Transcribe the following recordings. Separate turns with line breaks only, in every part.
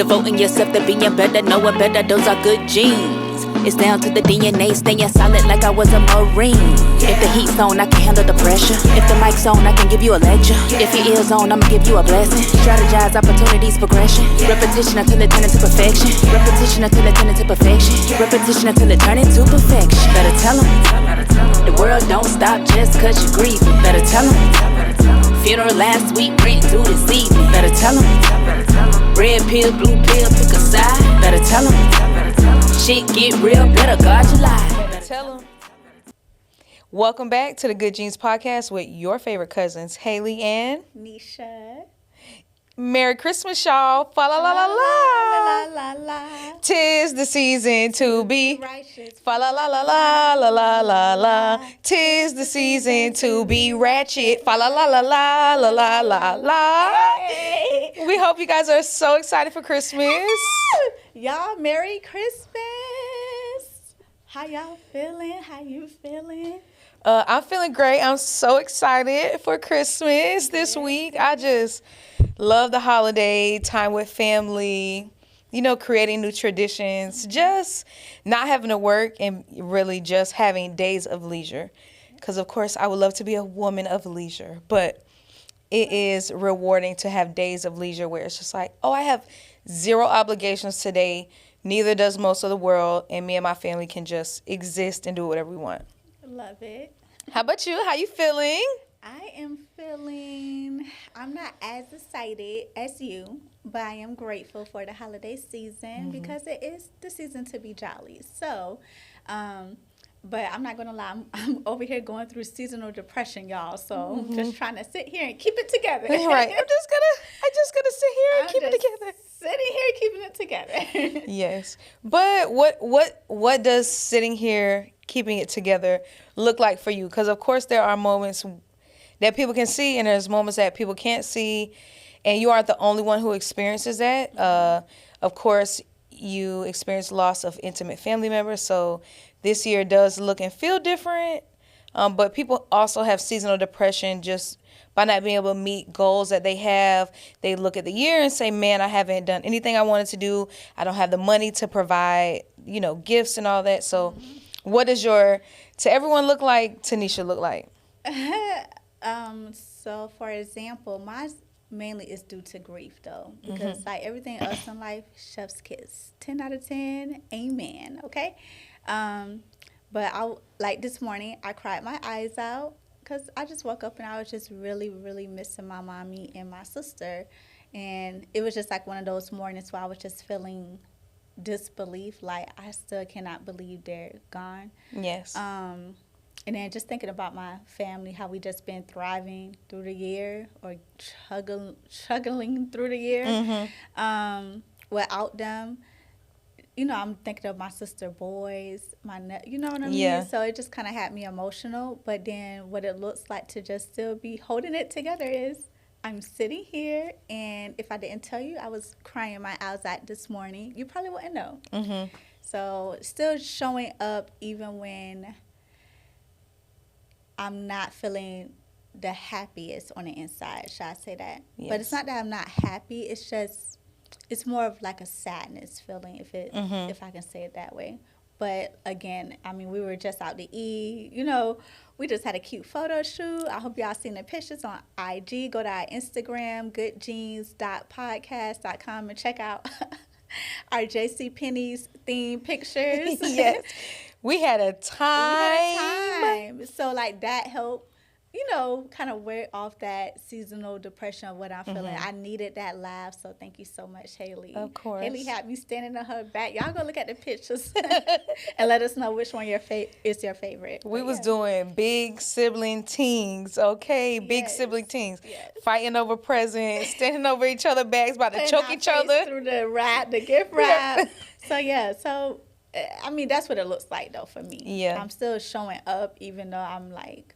Devoting yourself to being better, knowing better, those are good genes. It's down to the DNA, staying solid like I was a Marine. If the heat's on, I can handle the pressure. If the mic's on, I can give you a lecture. If your ear's on, I'ma give you a blessing. Strategize, opportunities, progression. Repetition until it turn into perfection. Repetition until it turn into perfection. Repetition until it turn into perfection. Better tell 'em. The world don't stop just cause you're grieving. Better tell 'em. Funeral last week, rent due this evening. Better tell 'em. Red pill, blue pill, pick a side. Better tell 'em. Shit get real, better guard your life.
Tell them. Welcome back to the Good Genes Podcast with your favorite cousins, Hailey and
Necia.
Merry Christmas, y'all. Fa la la la la.
La la la.
Tis the season to be
Righteous.
fa la la la la la la la la. Tis the season to be ratchet. Fa la la la la la la la la.
Hey.
We hope you guys are so excited for Christmas.
Y'all, Merry Christmas. How y'all feeling? How you feeling?
I'm feeling great. I'm so excited for Christmas this week. I just love the holiday, time with family, creating new traditions, just not having to work and really just having days of leisure. Because, of course, I would love to be a woman of leisure, but it is rewarding to have days of leisure where it's just like, oh, I have zero obligations today. Neither does most of the world, and me and my family can just exist and do whatever we want.
Love it.
How about you? How you feeling?
I am feeling, I'm not as excited as you, but I am grateful for the holiday season because it is the season to be jolly. So, but I'm not going to lie, I'm over here going through seasonal depression, y'all. So I'm just trying to sit here and keep it together.
Right. I'm just gonna sit here and keep it together.
Sitting here keeping it together.
Yes. But what does sitting here keeping it together look like for you? Because of course there are moments that people can see and there's moments that people can't see, and you aren't the only one who experiences that. Of course, you experience loss of intimate family members, so this year does look and feel different. But people also have seasonal depression just by not being able to meet goals that they have. They look at the year and say, man, I haven't done anything I wanted to do. I don't have the money to provide, gifts and all that. So what does your to everyone look like, to Necia look like?
So for example, mine mainly is due to grief though, because like everything else in life, chef's kiss, 10 out of 10, amen. Okay. But like this morning, I cried my eyes out because I just woke up and I was just really, really missing my mommy and my sister. And it was just like one of those mornings where I was just feeling disbelief, like I still cannot believe they're gone.
Yes.
And then just thinking about my family, how we just been thriving through the year or struggling through the year without them. I'm thinking of my sister boys, you know what I mean?
Yeah.
So it just kind of had me emotional. But then what it looks like to just still be holding it together is I'm sitting here, and if I didn't tell you I was crying my eyes out this morning, you probably wouldn't know. So still showing up even when I'm not feeling the happiest on the inside, should I say that?
Yes.
But it's not that I'm not happy, it's more of like a sadness feeling, if I can say it that way. But again, I mean, we were just out to eat. We just had a cute photo shoot. I hope y'all seen the pictures on IG. Go to our Instagram, goodgenes.podcast.com, and check out our JCPenney's theme pictures.
Yes. We had a time.
So, like, that helped, kind of wear off that seasonal depression of what I'm feeling. I needed that laugh, so thank you so much, Hailey.
Of course.
Hailey had me standing on her back. Y'all go look at the pictures and let us know which one is your favorite.
We was doing big sibling teams, okay? Big sibling teams.
Yes.
Fighting over presents, standing over each other's bags, about to choke each other.
Through the gift wrap. So I mean, that's what it looks like, though, for me.
Yeah.
I'm still showing up, even though I'm, like,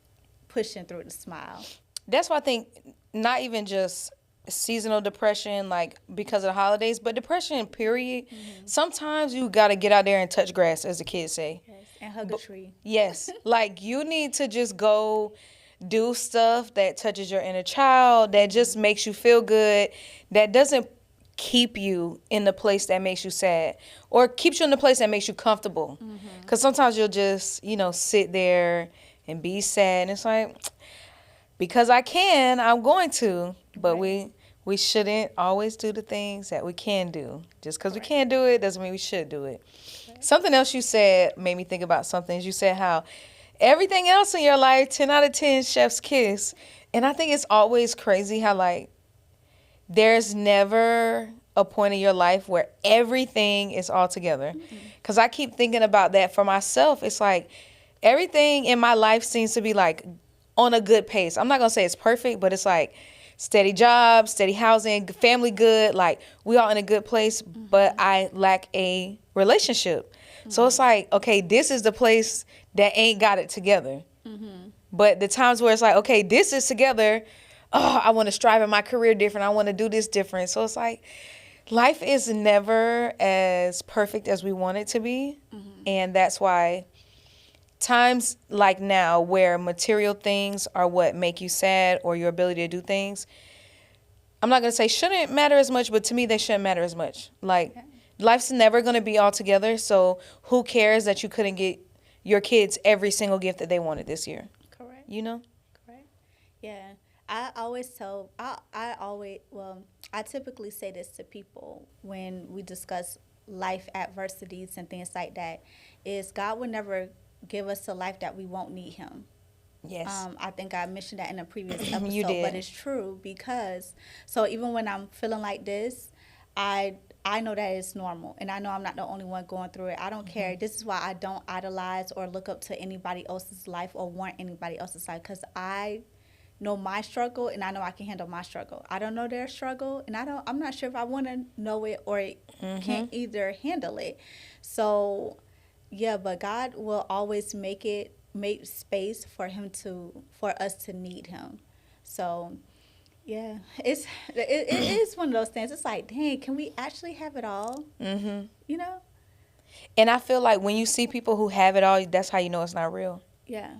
pushing through the smile.
That's why I think not even just seasonal depression, like, because of the holidays, but depression, period. Sometimes you got to get out there and touch grass, as the kids say.
Yes, and hug a tree.
Yes. Like, you need to just go do stuff that touches your inner child, that just makes you feel good, that doesn't keep you in the place that makes you sad or keeps you in the place that makes you comfortable. Because sometimes you'll just, sit there and be sad. And it's like, because I can, I'm going to. But we shouldn't always do the things that we can do. Just because we can't do it doesn't mean we should do it. Something else you said made me think about something. You said how everything else in your life, 10 out of 10, chef's kiss. And I think it's always crazy how, like, there's never a point in your life where everything is all together. Because I keep thinking about that for myself. It's like everything in my life seems to be, like, on a good pace. I'm not going to say it's perfect, but it's like steady job, steady housing, family good. Like, we all in a good place, but I lack a relationship. So it's like, okay, this is the place that ain't got it together. But the times where it's like, okay, this is together. Oh, I want to strive in my career different. I want to do this different. So it's like life is never as perfect as we want it to be. And that's why times like now where material things are what make you sad or your ability to do things, I'm not going to say shouldn't matter as much, but to me they shouldn't matter as much. Like life's never going to be all together. So who cares that you couldn't get your kids every single gift that they wanted this year?
Correct. Correct. Yeah. I typically say this to people when we discuss life adversities and things like that, is God will never give us a life that we won't need him.
Yes.
I think I mentioned that in a previous episode,
You did.
but it's true because, so even when I'm feeling like this, I know that it's normal, and I know I'm not the only one going through it. I don't care. This is why I don't idolize or look up to anybody else's life or want anybody else's life, because I know my struggle and I know I can handle my struggle. I don't know their struggle, and I'm not sure if I want to know it or can't either handle it. So yeah, but God will always make space for us to need him. So yeah, it is one of those things. It's like, dang, can we actually have it all? You know?
And I feel like when you see people who have it all, that's how you know it's not real.
Yeah.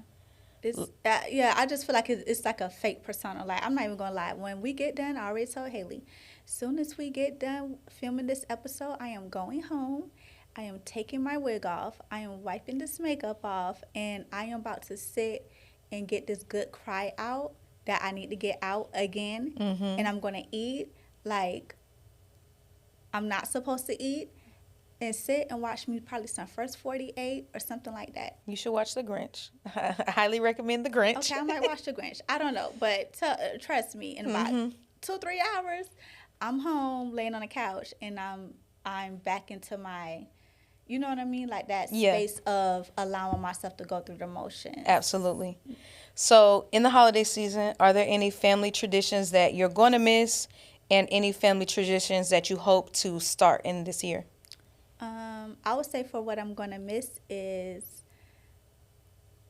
I just feel like it's like a fake persona. Like, I'm not even gonna lie. When we get done, I already told Hailey, soon as we get done filming this episode, I am going home. I am taking my wig off. I am wiping this makeup off, and I am about to sit and get this good cry out that I need to get out again. And I'm gonna eat like I'm not supposed to eat, and sit and watch me probably some First 48 or something like that.
You should watch The Grinch. I highly recommend The Grinch.
Okay, I might watch The Grinch. I don't know, but trust me, in about 2-3 hours, I'm home laying on the couch, and I'm back into my, you know what I mean, like that space of allowing myself to go through the motions.
Absolutely. So in the holiday season, are there any family traditions that you're going to miss, and any family traditions that you hope to start in this year?
I would say for what I'm going to miss is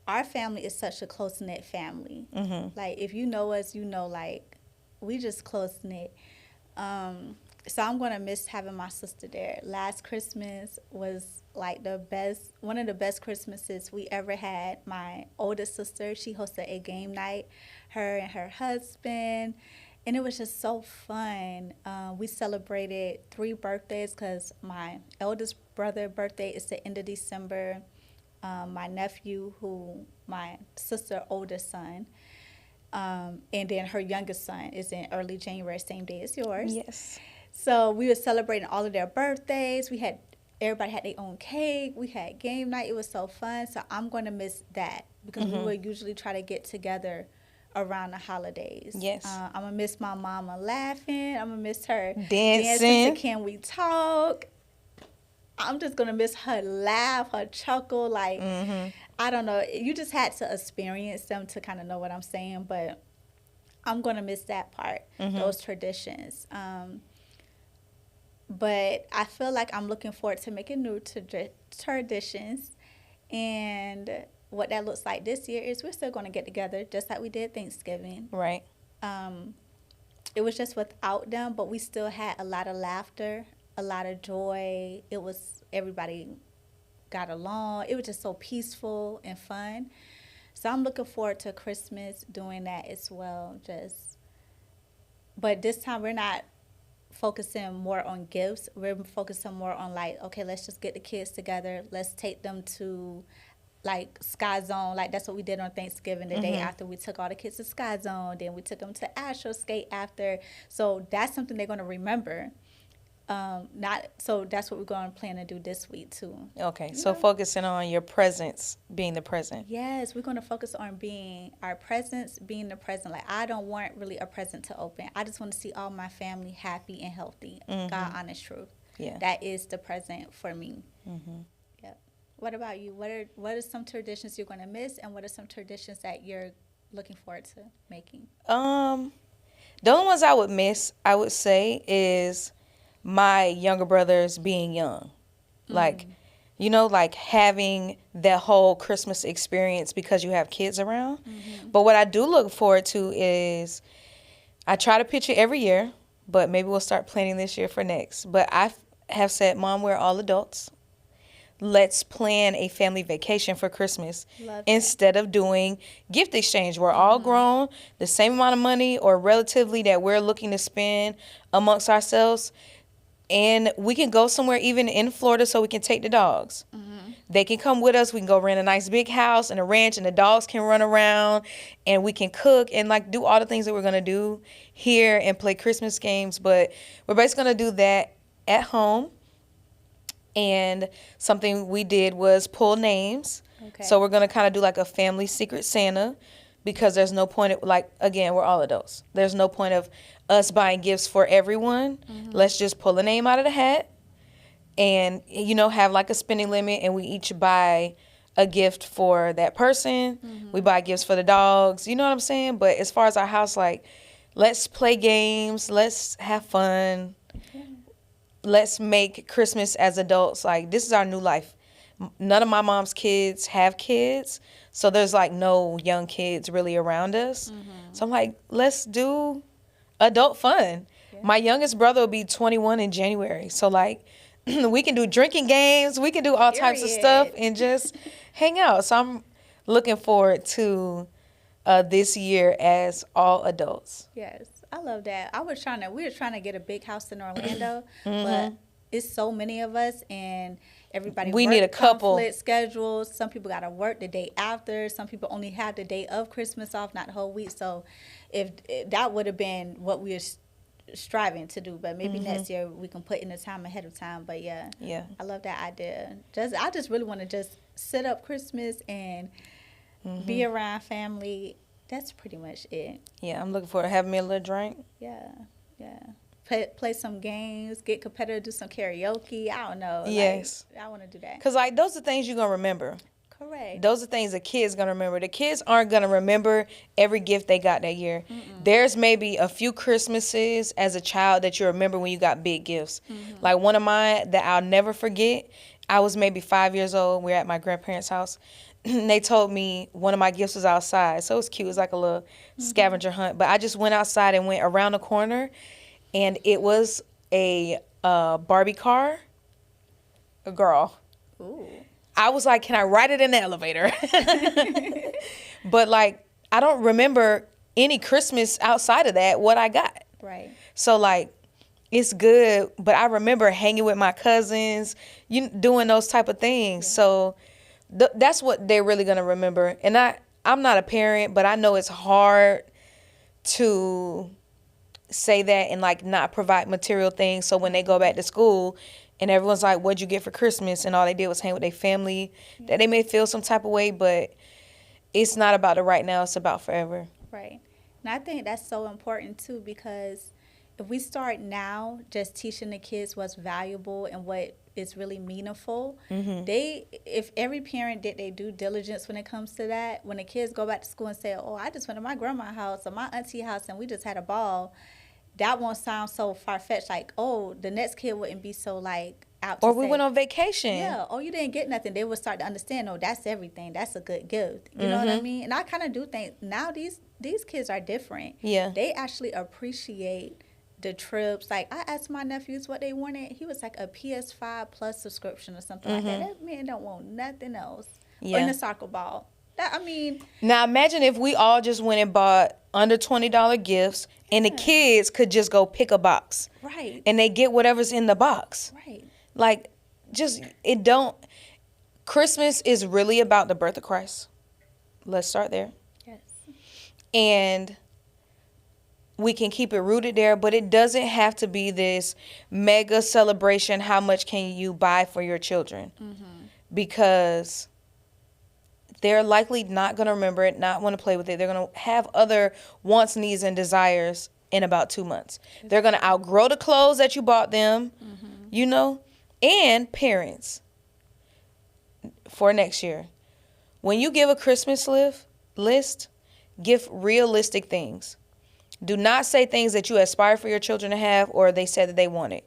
our family is such a close-knit family. Like, if you know us, you know, like, we just close-knit. So I'm going to miss having my sister there. Last Christmas was, like, one of the best Christmases we ever had. My oldest sister, she hosted a game night, her and her husband. And it was just so fun. We celebrated 3 birthdays because my eldest brother's birthday is the end of December. My nephew, my sister's oldest son, and then her youngest son is in early January, same day as yours.
Yes.
So we were celebrating all of their birthdays. Everybody had their own cake. We had game night. It was so fun. So I'm going to miss that because we would usually try to get together around the holidays.
Yes.
I'm going to miss my mama laughing. I'm going to miss her
dancing
to Can We Talk. I'm just going to miss her laugh, her chuckle. Like, I don't know. You just had to experience them to kind of know what I'm saying. But I'm going to miss that part, those traditions. But I feel like I'm looking forward to making new traditions. And what that looks like this year is we're still going to get together just like we did Thanksgiving.
Right.
It was just without them, but we still had a lot of laughter, a lot of joy. Everybody got along. It was just so peaceful and fun. So I'm looking forward to Christmas doing that as well. But this time we're not focusing more on gifts. We're focusing more on like, okay, let's just get the kids together. Let's take them to like Sky Zone. Like that's what we did on Thanksgiving, the day after we took all the kids to Sky Zone. Then we took them to Astro Skate after. So that's something they're going to remember. Not so that's what we're going to plan to do this week too.
Okay, so focusing on your presence, being the present.
Yes, we're going to focus on being our presence, being the present. Like I don't want really a present to open. I just want to see all my family happy and healthy. God, honest truth.
Yeah,
that is the present for me. Yep. What about you? What are some traditions you're going to miss, and what are some traditions that you're looking forward to making?
The only ones I would miss, I would say, is my younger brothers being young. Like, you know, like having that whole Christmas experience because you have kids around. But what I do look forward to is I try to picture every year, but maybe we'll start planning this year for next. But I have said, Mom, we're all adults. Let's plan a family vacation for Christmas instead of doing gift exchange. We're all grown, the same amount of money or relatively that we're looking to spend amongst ourselves. And we can go somewhere even in Florida so we can take the dogs. They can come with us. We can go rent a nice big house and a ranch, and the dogs can run around, and we can cook and like do all the things that we're going to do here and play Christmas games. But we're basically going to do that at home. And something we did was pull names. Okay. So we're going to kind of do like a family secret Santa, because there's no point of, like, again, we're all adults. There's no point of us buying gifts for everyone. Let's just pull a name out of the hat and, you know, have like a spending limit, and we each buy a gift for that person. We buy gifts for the dogs. You know what I'm saying? But as far as our house, like, let's play games. Let's have fun. Let's make Christmas as adults. Like, this is our new life. None of my mom's kids have kids, so there's like no young kids really around us. So I'm like, let's do adult fun. My youngest brother will be 21 in January, so like we can do drinking games, we can do all types of stuff and just hang out. So I'm looking forward to this year as all adults.
Yes, I love that. We were trying to get a big house in Orlando, but it's so many of us, and everybody
need a couple
conflict schedules. Some people got to work the day after. Some people only have the day of Christmas off, not the whole week. So if that would have been what we were striving to do, but maybe next year we can put in the time ahead of time. But yeah, I love that idea. I just really want to just sit up Christmas and be around family. That's pretty much it.
Yeah, I'm looking forward to having me a little drink.
Yeah. Play some games, get competitive, do some karaoke. I don't know.
Yes.
Like, I want to do that.
Because, like, those are things you're going to remember.
Correct.
Those are things the kids going to remember. The kids aren't going to remember every gift they got that year. There's maybe a few Christmases as a child that you remember when you got big gifts. Like, one of mine that I'll never forget, I was maybe 5 years old. We were at my grandparents' house. They told me one of my gifts was outside. So it was cute. It was like a little scavenger hunt. But I just went outside and went around the corner, and it was a Barbie car. A girl.
Ooh.
I was like, can I ride it in the elevator? But, like, I don't remember any Christmas outside of that, what I got.
Right.
So, like, it's good, but I remember hanging with my cousins, doing those type of things. Yeah. So that's what they're really going to remember. And I'm not a parent, but I know it's hard to say that and, like, not provide material things. So when they go back to school and everyone's like, what'd you get for Christmas? And all they did was hang with their family, that they may feel some type of way, but it's not about the right now. It's about forever.
Right. And I think that's so important, too, because if we start now just teaching the kids what's valuable and what is really meaningful, if every parent did their due diligence when it comes to that, when the kids go back to school and say, oh, I just went to my grandma's house or my auntie house and we just had a ball, that won't sound so far-fetched, like, oh, the next kid wouldn't be so, like, out to
or we
say,
went on vacation.
Yeah, oh, you didn't get nothing. They would start to understand, oh, that's everything. That's a good gift. You know what I mean? And I kind of do think now these kids are different.
Yeah.
They actually appreciate the trips. Like, I asked my nephews what they wanted. He was like a PS5 Plus subscription or something like that. That man don't want nothing else. Yeah. Or in a soccer ball. Now imagine
if we all just went and bought under $20 gifts, and the kids could just go pick a box.
Right.
And they get whatever's in the box.
Right.
Like, just, Christmas is really about the birth of Christ. Let's start there.
Yes.
And we can keep it rooted there, but it doesn't have to be this mega celebration. How much can you buy for your children? Because they're likely not going to remember it, not want to play with it. They're going to have other wants, needs, and desires in about 2 months. They're going to outgrow the clothes that you bought them, you know. And parents, for next year, when you give a Christmas list, give realistic things. Do not say things that you aspire for your children to have or they said that they wanted.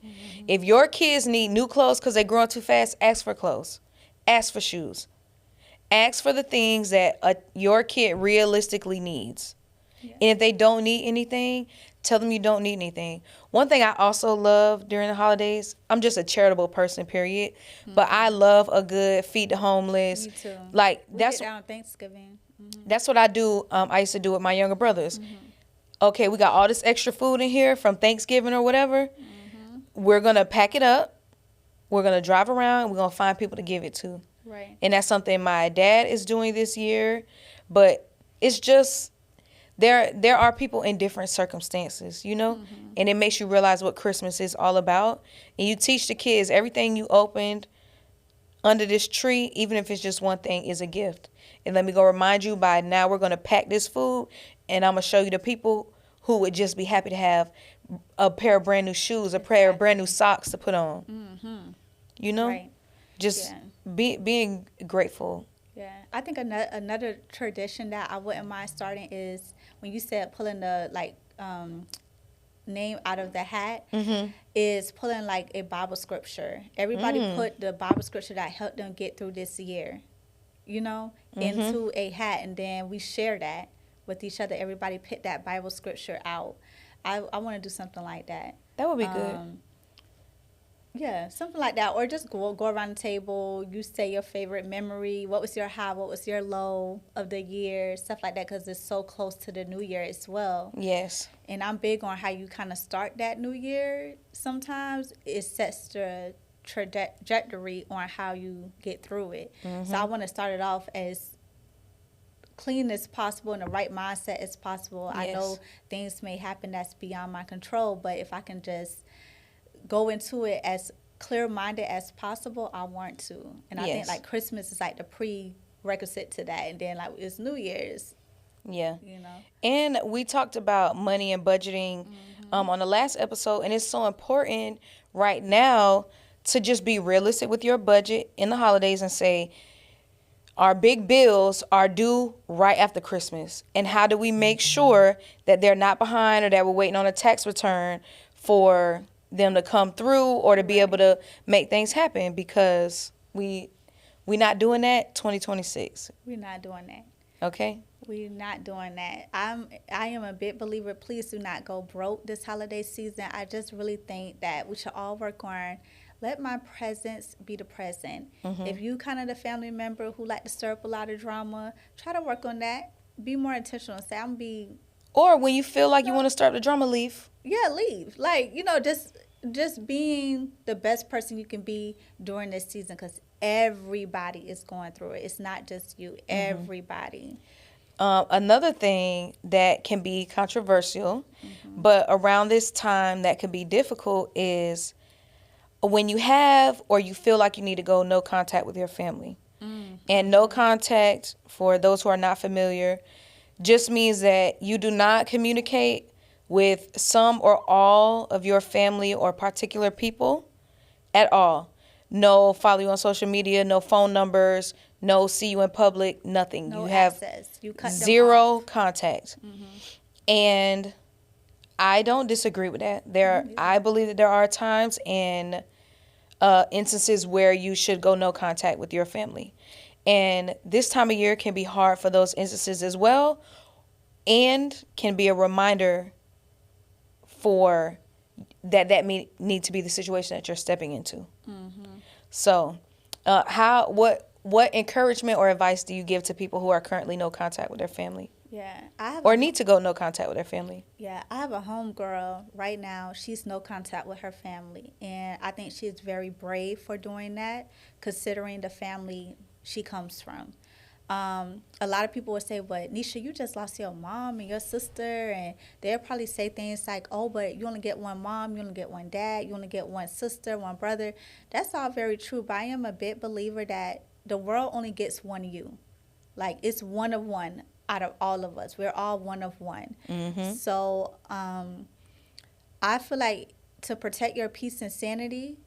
If your kids need new clothes because they're growing too fast, ask for clothes. Ask for shoes. Ask for the things that your kid realistically needs. Yeah. And if they don't need anything, tell them you don't need anything. One thing I also love during the holidays, I'm just a charitable person, period. But I love a good feed the homeless.
Me too.
Like,
we
that's
get down Thanksgiving.
That's what I do. I used to do with my younger brothers. Okay, we got all this extra food in here from Thanksgiving or whatever. We're going to pack it up. We're going to drive around. And we're going to find people to give it to.
Right.
And that's something my dad is doing this year. But it's just, there are people in different circumstances, you know? And it makes you realize what Christmas is all about. And you teach the kids everything you opened under this tree, even if it's just one thing, is a gift. And let me go remind you, by now we're going to pack this food, and I'm going to show you the people who would just be happy to have a pair of brand new shoes, a pair of brand new socks to put on. You know?
Right.
Just being grateful.
Yeah. I think another tradition that I wouldn't mind starting is when you said pulling the, like, name out of the hat, is pulling, like, a Bible scripture. Everybody put the Bible scripture that helped them get through this year, you know, into a hat, and then we share that with each other. Everybody pick that Bible scripture out. I want to do something like that.
That would be good.
Yeah, something like that. Or just go around the table. You say your favorite memory. What was your high? What was your low of the year? Stuff like that, because it's so close to the new year as well.
Yes.
And I'm big on how you kind of start that new year. Sometimes it sets the trajectory on how you get through it. So I want to start it off as clean as possible and the right mindset as possible. Yes. I know things may happen that's beyond my control, but if I can just go into it as clear-minded as possible, I want to. And I think, like, Christmas is like the prerequisite to that, and then, like, it's New Year's.
Yeah.
You know.
And we talked about money and budgeting on the last episode, and it's so important right now to just be realistic with your budget in the holidays and say, our big bills are due right after Christmas. And how do we make sure that they're not behind or that we're waiting on a tax return for them to come through or to be able to make things happen? Because we're not doing that 2026.
We're not doing that.
Okay?
We're not doing that. I am a big believer, please do not go broke this holiday season. I just really think that we should all work on, let my presence be the present. If you kind of the family member who like to stir up a lot of drama, try to work on that. Be more intentional. Say, I'm being...
Or when you feel like you want to start the drama, leave.
Yeah, leave. Like, you know, just being the best person you can be during this season, because everybody is going through it. It's not just you. Everybody.
Another thing that can be controversial, but around this time that can be difficult, is when you have or you feel like you need to go no contact with your family. And no contact, for those who are not familiar, just means that you do not communicate with some or all of your family or particular people at all. No follow you on social media, no phone numbers, no see you in public, nothing.
No
you have
access. You cut
zero contact. And I don't disagree with that. I believe that there are times and instances where you should go no contact with your family. And this time of year can be hard for those instances as well, and can be a reminder for that may need to be the situation that you're stepping into. So what encouragement or advice do you give to people who are currently no contact with their family?
Yeah, I have
or need to go no contact with their family.
Yeah, I have a homegirl right now. She's no contact with her family, and I think she's very brave for doing that, considering the family she comes from. A lot of people would say, "But Necia, you just lost your mom and your sister," and they'll probably say things like, "Oh, but you only get one mom, you only get one dad, you only get one sister, one brother." That's all very true, but I am a big believer that the world only gets one you. Like, it's one of one out of all of us. We're all one of one.
Mm-hmm.
So I feel like to protect your peace and sanity,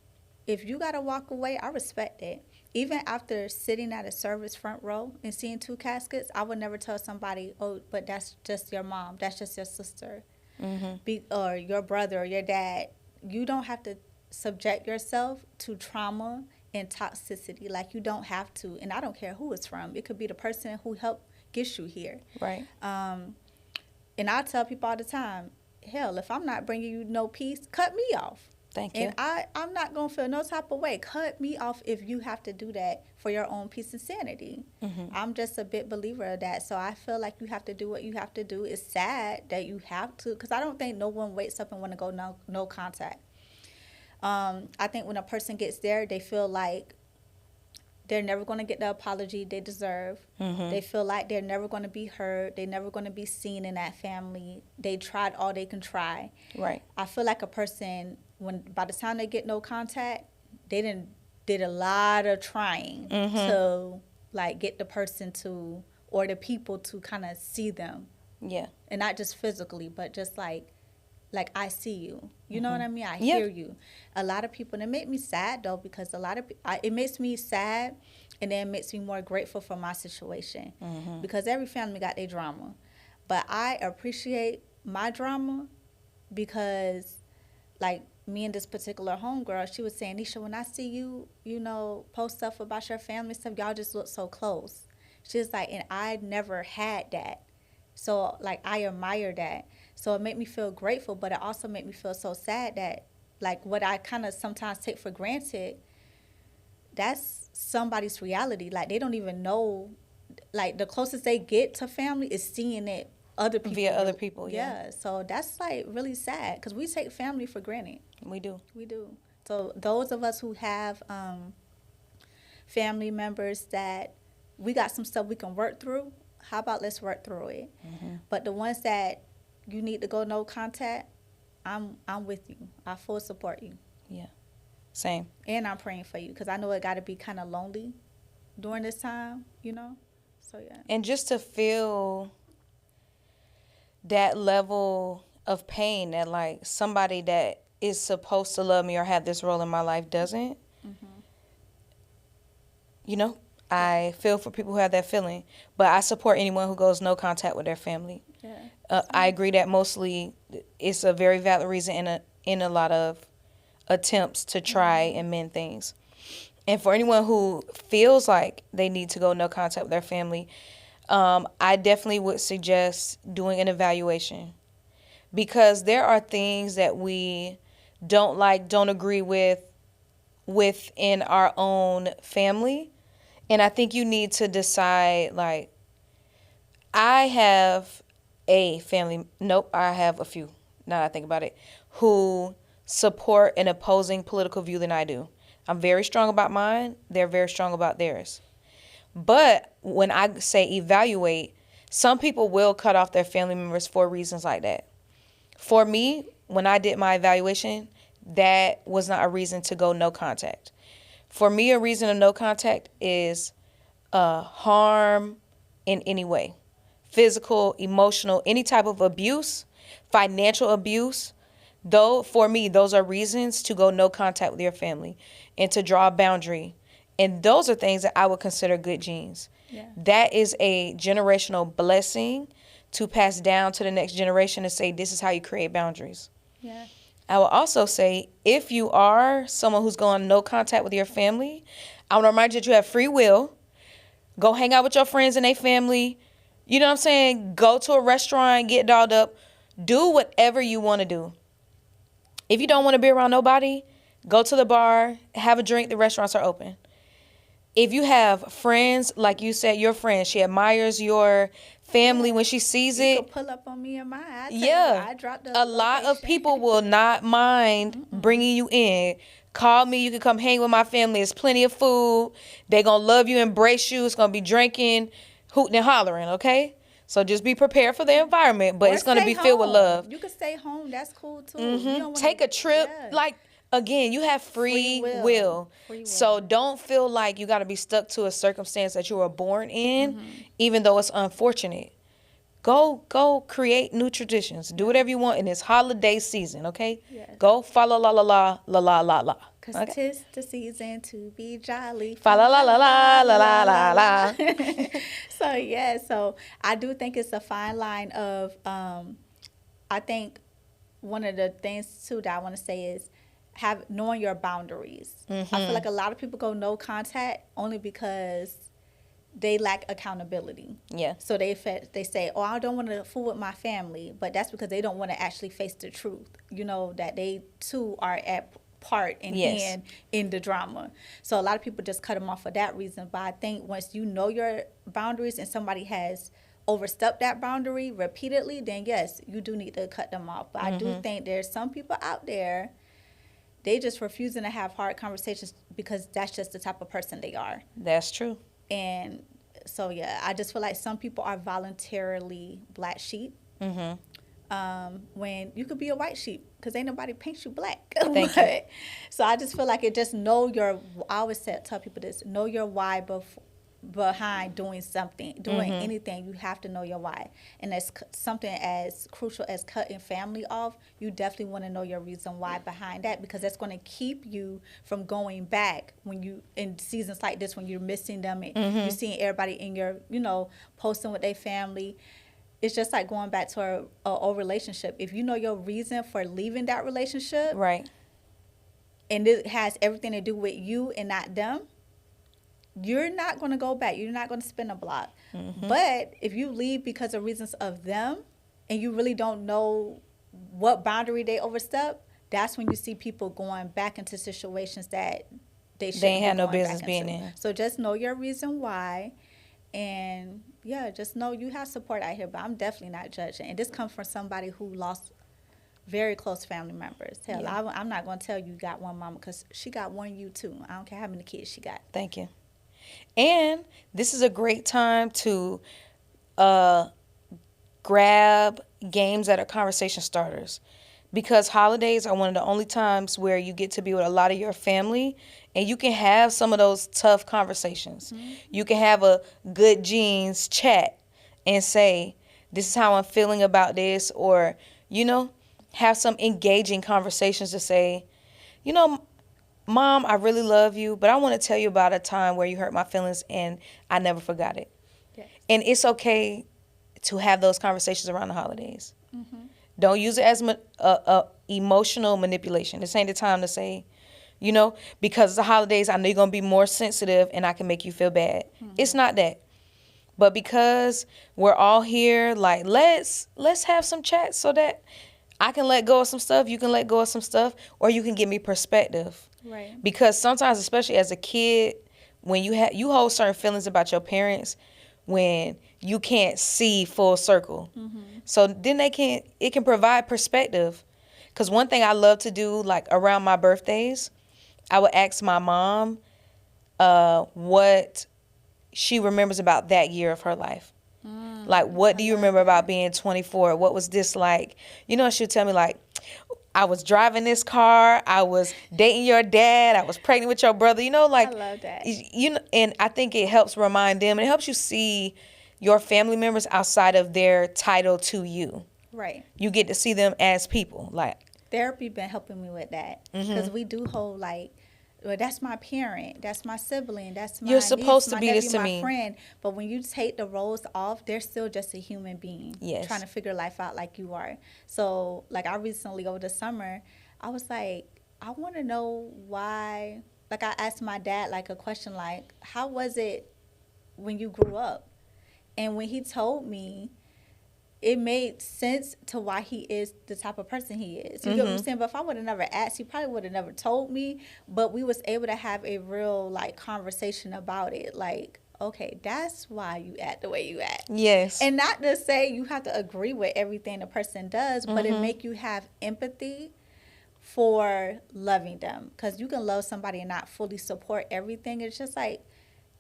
if you got to walk away, I respect it. Even after sitting at a service front row and seeing two caskets, I would never tell somebody, "Oh, but that's just your mom. That's just your sister." Or your brother or your dad. You don't have to subject yourself to trauma and toxicity. Like, you don't have to. And I don't care who it's from. It could be the person who helped get you here.
Right.
And I tell people all the time, hell, if I'm not bringing you no peace, cut me off.
Thank you.
And I'm not going to feel no type of way. Cut me off if you have to do that for your own peace and sanity. I'm just a big believer of that. So I feel like you have to do what you have to do. It's sad that you have to, because I don't think no one wakes up and want to go no contact. I think when a person gets there, they feel like they're never going to get the apology they deserve. They feel like they're never going to be heard. They're never going to be seen in that family. They tried all they can try.
Right.
I feel like a person, by the time they get no contact, they did a lot of trying to, like, get the person to, or the people to kind of see them.
Yeah.
And not just physically, but just like I see you. You know what I mean? I
Yeah.
hear you. A lot of people, and it made me sad though, because it makes me sad, and then it makes me more grateful for my situation, because every family got their drama. But I appreciate my drama because, like, me and this particular homegirl, she was saying, "Necia, when I see you, post stuff about your family stuff, y'all just look so close." She was like, and I never had that. So, like, I admire that. So it made me feel grateful, but it also made me feel so sad that, like, what I kind of sometimes take for granted, that's somebody's reality. Like, they don't even know, like, the closest they get to family is seeing it other people.
Via other people, yeah.
Yeah, so that's, like, really sad, because we take family for granted.
We do.
We do. So those of us who have family members that we got some stuff we can work through, how about let's work through it? But the ones that you need to go no contact, I'm with you. I full support you.
Yeah. Same.
And I'm praying for you, because I know it got to be kind of lonely during this time, So, yeah.
And just to feel that level of pain that, like, somebody that is supposed to love me or have this role in my life doesn't, I feel for people who have that feeling. But I support anyone who goes no contact with their family.
Yeah.
I agree that mostly it's a very valid reason in a lot of attempts to try and mend things. And for anyone who feels like they need to go no contact with their family, I definitely would suggest doing an evaluation, because there are things that we don't like, don't agree with within our own family. And I think you need to decide, like, I have a few, now that I think about it, who support an opposing political view than I do. I'm very strong about mine. They're very strong about theirs. But when I say evaluate, some people will cut off their family members for reasons like that. For me, when I did my evaluation, that was not a reason to go no contact. For me, a reason of no contact is harm in any way. Physical, emotional, any type of abuse, financial abuse. Though, for me, those are reasons to go no contact with your family and to draw a boundary. And those are things that I would consider good genes.
Yeah.
That is a generational blessing to pass down to the next generation and say, this is how you create boundaries.
Yeah.
I will also say, if you are someone who's going no contact with your family, I want to remind you that you have free will. Go hang out with your friends and their family. You know what I'm saying? Go to a restaurant, get dolled up. Do whatever you want to do. If you don't want to be around nobody, go to the bar, have a drink. The restaurants are open. If you have friends, like you said, your friend, she admires your family, when she sees
You
it,
could pull up on me and mine. I tell
yeah,
you, I dropped
a lot of people will not mind bringing you in. Call me, you can come hang with my family. There's plenty of food. They're going to love you, embrace you. It's going to be drinking, hooting and hollering, okay? So just be prepared for the environment, but
Or
it's going to be
stay
filled with
home.
love.
You can stay home. That's cool too. You don't wanna,
Take a trip.
yeah.
Like, again, you have free will.
Free will.
So don't feel like you got to be stuck to a circumstance that you were born in, even though it's unfortunate. Go create new traditions. Do whatever you want in this holiday season, okay?
Yes.
Go fa la la la la la la la la.
Cause
Okay?
'tis the season to be jolly.
Fa la la la la la la la la.
So yeah, so I do think it's a fine line of I think one of the things too that I want to say is knowing your boundaries. I feel like a lot of people go no contact only because they lack accountability.
Yeah.
So they say, "Oh, I don't want to fool with my family," but that's because they don't want to actually face the truth. You know that they too are at part and hand in the drama. So a lot of people just cut them off for that reason. But I think once you know your boundaries and somebody has overstepped that boundary repeatedly, then yes, you do need to cut them off. But I do think there's some people out there, they just refusing to have hard conversations because that's just the type of person they are.
That's true.
And so, yeah, I just feel like some people are voluntarily black sheep. When you could be a white sheep because ain't nobody paints you black.
Thank you.
So I just feel like it just know your, I always tell people this, know your why behind doing something, doing anything. You have to know your why. And that's something as crucial as cutting family off. You definitely want to know your reason why behind that, because that's going to keep you from going back when you, in seasons like this, when you're missing them and you're seeing everybody in your, posting with their family. It's just like going back to a old relationship. If you know your reason for leaving that relationship,
right,
and it has everything to do with you and not them, you're not going to go back. You're not going to spin a block. But if you leave because of reasons of them and you really don't know what boundary they overstep, that's when you see people going back into situations that they
ain't had no business being in.
So just know your reason why. And, yeah, just know you have support out here. But I'm definitely not judging. And this comes from somebody who lost very close family members. Hell, I'm not going to tell you got one mama because she got one you too. I don't care how many kids she got.
Thank you. And this is a great time to grab games that are conversation starters, because holidays are one of the only times where you get to be with a lot of your family and you can have some of those tough conversations. You can have a good jeans chat and say, this is how I'm feeling about this, or, have some engaging conversations to say, Mom, I really love you, but I want to tell you about a time where you hurt my feelings and I never forgot it. Yes. And it's okay to have those conversations around the holidays. Don't use it as emotional manipulation. This ain't the time to say, because the holidays, I know you're going to be more sensitive and I can make you feel bad. It's not that. But because we're all here, like, let's have some chats so that I can let go of some stuff, you can let go of some stuff, or you can give me perspective.
Right.
Because sometimes, especially as a kid, when you hold certain feelings about your parents when you can't see full circle. So then it can provide perspective. Because one thing I love to do, like around my birthdays, I would ask my mom what she remembers about that year of her life. Like, what do you remember about being 24? What was this like? She'll tell me, like, I was driving this car. I was dating your dad. I was pregnant with your brother. Like,
I love that.
And I think it helps remind them, and it helps you see your family members outside of their title to you.
Right.
You get to see them as people. Like,
therapy been helping me with that, because we do hold well, that's my parent, that's my sibling, that's my
you're supposed
niece,
to be
nephew,
this to
my
me,
friend. But when you take the roles off, they're still just a human being, trying to figure life out like you are. So, like, I recently over the summer, I was like, I want to know why. Like, I asked my dad like a question, like, how was it when you grew up? And when he told me, it made sense to why he is the type of person he is. You get what I'm saying? But if I would have never asked, he probably would have never told me. But we was able to have a real, like, conversation about it. Like, okay, that's why you act the way you act.
Yes.
And not to say you have to agree with everything the person does, but it make you have empathy for loving them. Because you can love somebody and not fully support everything. It's just like,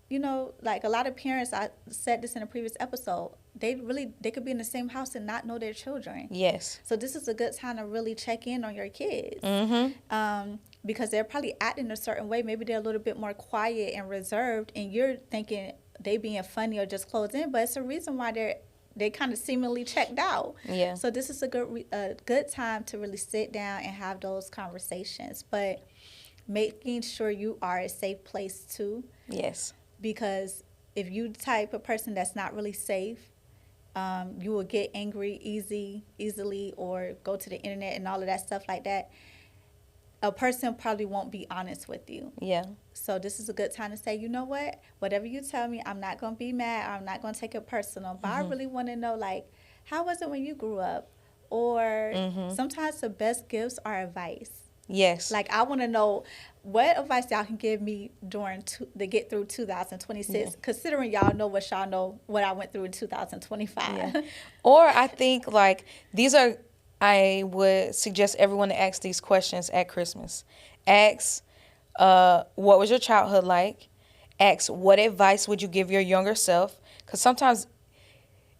you know, like a lot of parents, I said this in a previous episode, they could be in the same house and not know their children.
Yes.
So this is a good time to really check in on your kids. Because they're probably acting a certain way. Maybe they're a little bit more quiet and reserved, and you're thinking they being funny or just closed in, but it's a reason why they kind of seemingly checked out.
Yeah.
So this is a good time to really sit down and have those conversations, but making sure you are a safe place too.
Yes.
Because if you the type of person that's not really safe, you will get angry easily, or go to the internet and all of that stuff like that. A person probably won't be honest with you.
Yeah.
So this is a good time to say, you know what? Whatever you tell me, I'm not going to be mad. I'm not going to take it personal. But I really want to know, like, how was it when you grew up? Or sometimes the best gifts are advice.
Yes.
Like, I want to know what advice y'all can give me to get through 2026, considering y'all know what I went through in 2025.
Yeah. Or I think, like, I would suggest everyone to ask these questions at Christmas. Ask, what was your childhood like? Ask, what advice would you give your younger self? Because sometimes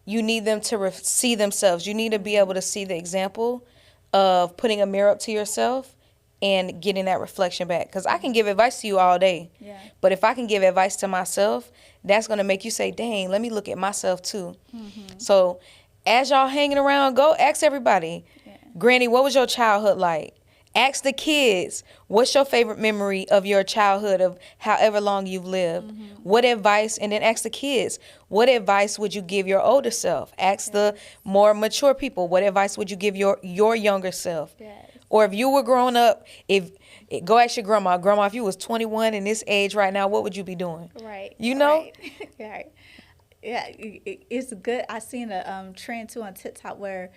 you need them to see themselves. You need to be able to see the example of putting a mirror up to yourself and getting that reflection back. Because I can give advice to you all day.
Yeah.
But if I can give advice to myself, that's going to make you say, dang, let me look at myself too. So as y'all hanging around, go ask everybody. Yeah. Granny, what was your childhood like? Ask the kids, what's your favorite memory of your childhood, of however long you've lived? What advice, and then ask the kids, what advice would you give your older self? Ask the more mature people, what advice would you give your younger self? Yes. Or if you were growing up, go ask your grandma. Grandma, if you was 21 in this age right now, what would you be doing?
Right.
You know?
Right. Right. Yeah, it's good. I seen a trend too on TikTok where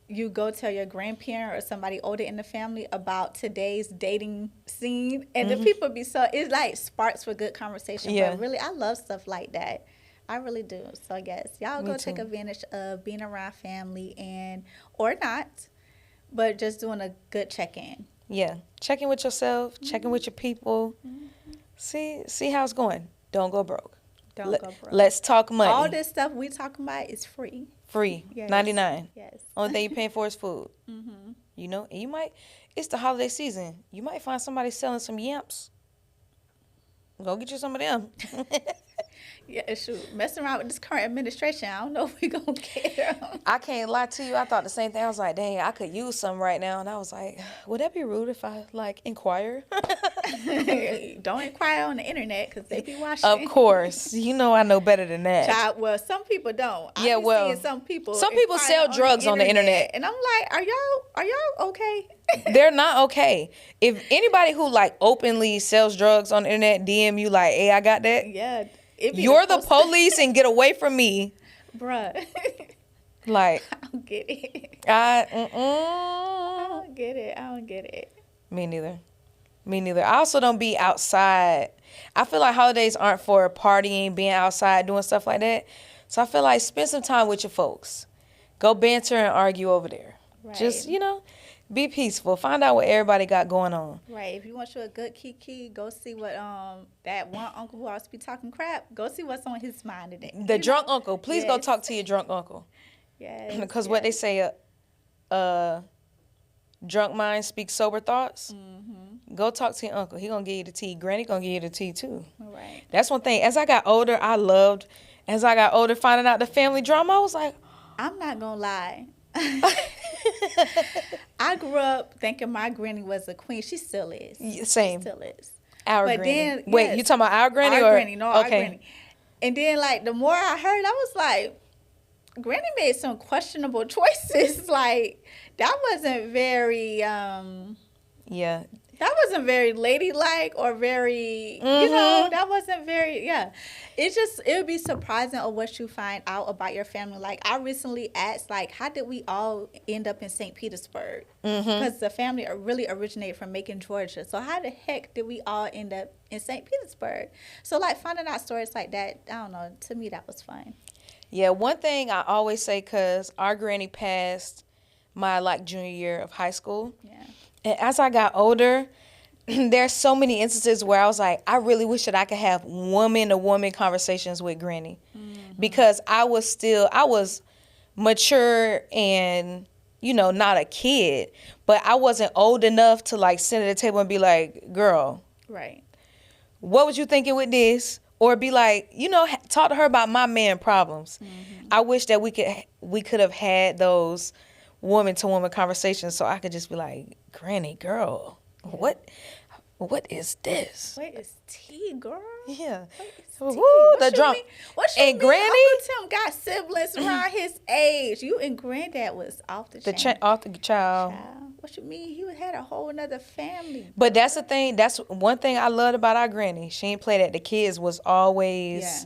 you go tell your grandparent or somebody older in the family about today's dating scene, and the people be it's like sparks for good conversation.
Yeah.
But really, I love stuff like that. I really do. So yes, y'all go take advantage of being around family or not, but just doing a good check-in.
Yeah, check in with yourself, check in with your people. See how it's going. Don't go broke.
Don't go broke.
Let's talk money.
All this stuff we talking about is free.
Free.
Yes.
99.
Yes.
Only thing you're paying for is food. You know, and it's the holiday season. You might find somebody selling some yamps. Go get you some of them.
Yeah, shoot. Messing around with this current administration, I don't know if we're going to get them.
I can't lie to you. I thought the same thing. I was like, dang, I could use some right now. And I was like, would that be rude if I, inquire?
Don't inquire on the internet because they be watching.
Of course. You know I know better than that.
Child, well, some people don't.
Yeah, well,
seeing some people
sell drugs on the internet.
And I'm like, are y'all okay?
They're not okay. If anybody who, openly sells drugs on the internet DM you like, hey, I got that.
Yeah.
You're the police and get away from me.
Bruh.
I
don't get it.
I
don't get it. I don't get it.
Me neither. I also don't be outside. I feel like holidays aren't for partying, being outside, doing stuff like that. So I feel like spend some time with your folks. Go banter and argue over there. Right. Just, be peaceful. Find out what everybody got going on.
Right. If you want you a good kiki, go see what that one uncle who always be talking crap, go see what's on his mind today.
The drunk uncle. Please go talk to your drunk uncle.
Yes.
Because what they say, drunk mind speaks sober thoughts. Go talk to your uncle. He gonna give you the tea. Granny gonna give you the tea too.
Right.
That's one thing. As I got older, finding out the family drama, I was like,
I'm not gonna lie. I grew up thinking my granny was a queen. She still is.
Same.
She still is.
Our
but
granny.
Then,
wait,
yes,
you talking about our granny
our
or
granny? No, our granny. And then the more I heard, I was like, Granny made some questionable choices. That wasn't very
yeah.
That wasn't very ladylike or very, you know, that wasn't very, it would be surprising of what you find out about your family. Like, I recently asked, like, how did we all end up in St. Petersburg? Because the family really originated from Macon, Georgia. So how the heck did we all end up in St. Petersburg? So, like, finding out stories like that, I don't know, to me that was fun.
Yeah, one thing I always say, because our granny passed my, like, junior year of high school.
Yeah.
And as I got older, there's so many instances where I was like, I really wish that I could have woman-to-woman conversations with Granny. Because I was mature and, you know, not a kid. But I wasn't old enough to, like, sit at the table and be like, girl,
Right.
what was you thinking with this? Or be like, you know, talk to her about my man problems. I wish that we could have had those woman-to-woman conversations so I could just be like, Granny, girl, what is this?
What is tea, girl?
Yeah.
Woo,
The drum.
What you
And
mean
Granny,
Uncle Tim got siblings around his age? You and Granddad was off the chain.
off the child.
What you mean? He had a whole nother family.
But that's the thing. That's one thing I loved about our granny. She ain't play that. The kids was always